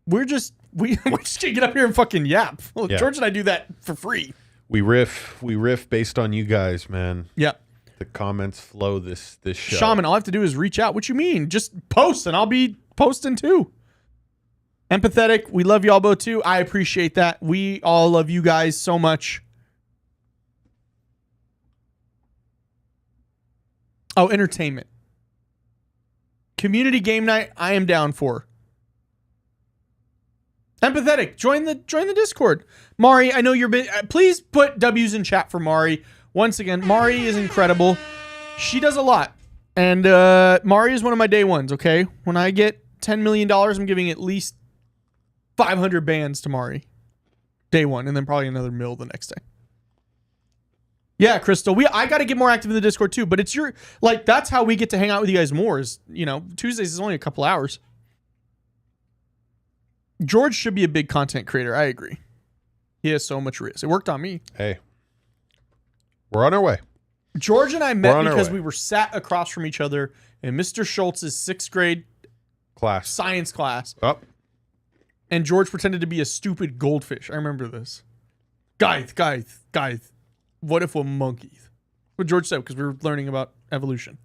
We're just gonna get up here and fucking yap. Well, Yeah. George and I do that for free. We riff based on you guys, man. Yep. The comments flow this show. Shaman, all I have to do is reach out. What you mean? Just post and I'll be posting too. Empathetic. We love y'all both too. I appreciate that. We all love you guys so much. Oh, entertainment. Community game night, I am down for. Empathetic, join the Discord. Mari, I know you're please put W's in chat for Mari. Once again, Mari is incredible. She does a lot. And Mari is one of my day ones, okay? When I get $10 million, I'm giving at least 500 bands to Mari. Day one, and then probably another mill the next day. Yeah, Crystal. I got to get more active in the Discord too, but it's that's how we get to hang out with you guys more is, Tuesdays is only a couple hours. George should be a big content creator. I agree. He has so much risk. It worked on me. Hey. We're on our way. George and I met because we were sat across from each other in Mr. Schultz's 6th grade Class. science class. Oh. And George pretended to be a stupid goldfish. I remember this. Guys. What if we're monkeys? What George said, because we were learning about evolution.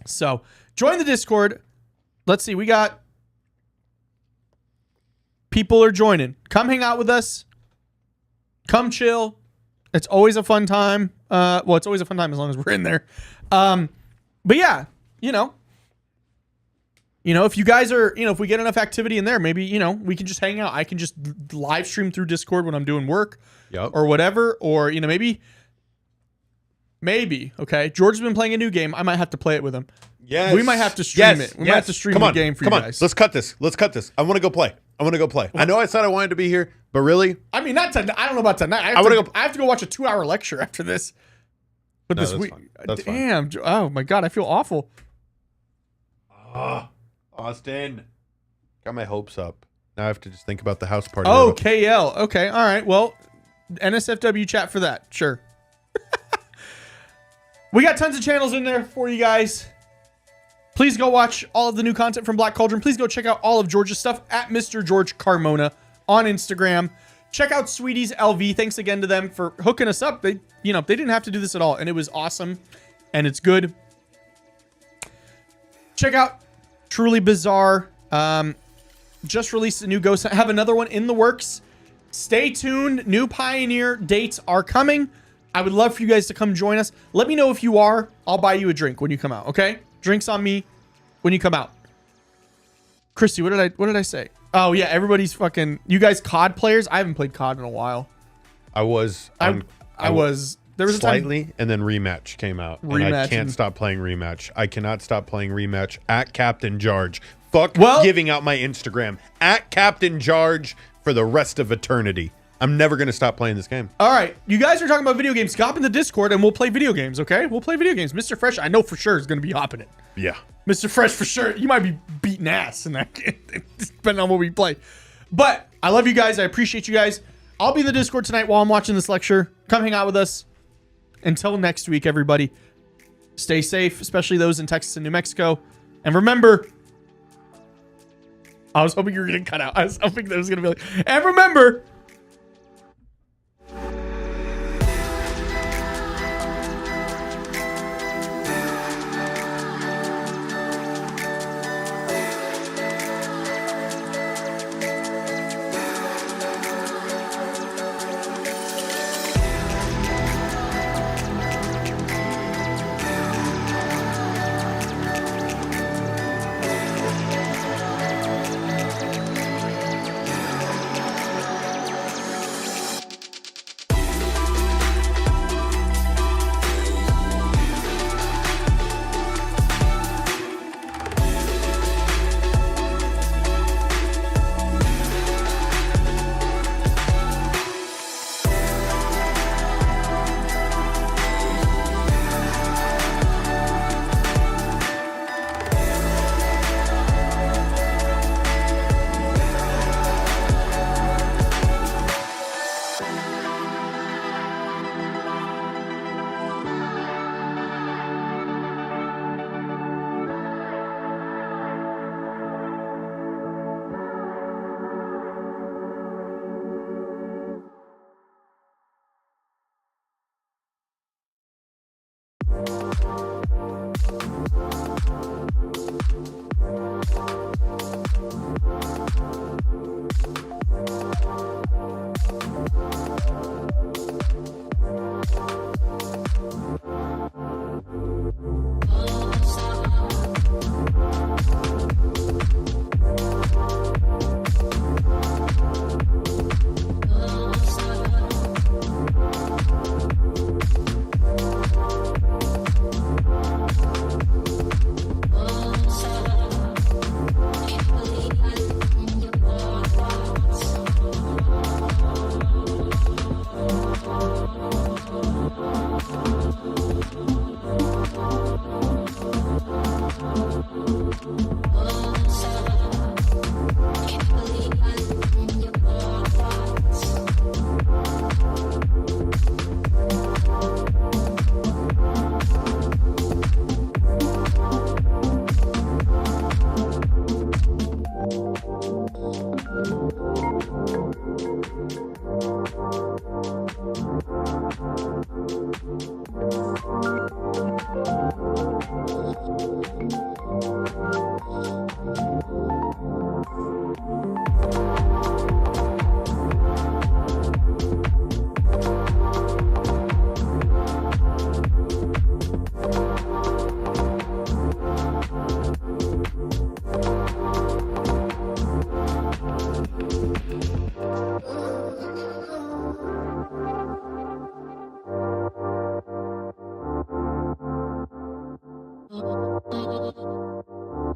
So, join the Discord. Let's see. We got people are joining. Come hang out with us. Come chill. It's always a fun time. It's always a fun time as long as we're in there. But yeah, if you guys are, if we get enough activity in there, maybe, we can just hang out. I can just live stream through Discord when I'm doing work or whatever. Or, maybe, okay. George's been playing a new game. I might have to play it with him. Yes. We might have to stream it. We might have to stream the game for you guys. Let's cut this. I want to go play. I know I said I wanted to be here, but really? I mean, not tonight. I don't know about tonight. I have to go watch a 2-hour lecture after this. But this week, damn. Oh my God, I feel awful. Austin. Got my hopes up. Now I have to just think about the house party. Oh, KL. Okay. All right. Well, NSFW chat for that. Sure. We got tons of channels in there for you guys. Please go watch all of the new content from Black Cauldron. Please go check out all of George's stuff at Mr. George Carmona on Instagram. Check out Sweeties LV. Thanks again to them for hooking us up. They didn't have to do this at all, and it was awesome, and it's good. Check out Truly Bizarre. Just released a new ghost. Have another one in the works. Stay tuned. New Pioneer dates are coming. I would love for you guys to come join us. Let me know if you are. I'll buy you a drink when you come out, okay? Drinks on me when you come out. Christy, what did I say? Oh yeah, everybody's fucking. You guys COD players? I haven't played COD in a while. I was. I was. There was slightly, a time, and then Rematch came out, and I can't stop playing Rematch. I cannot stop playing Rematch at Captain Jarge. Fuck giving out my Instagram at Captain Jarge for the rest of eternity. I'm never gonna stop playing this game. All right, you guys are talking about video games. Hop in the Discord and we'll play video games. Okay, we'll play video games. Mr. Fresh, I know for sure is gonna be hopping it. Yeah, Mr. Fresh for sure. You might be beating ass in that game, depending on what we play. But I love you guys. I appreciate you guys. I'll be in the Discord tonight while I'm watching this lecture. Come hang out with us. Until next week, everybody, stay safe, especially those in Texas and New Mexico. And remember, I was hoping you were going to cut out. I was hoping that was going to be like, and remember,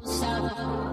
South.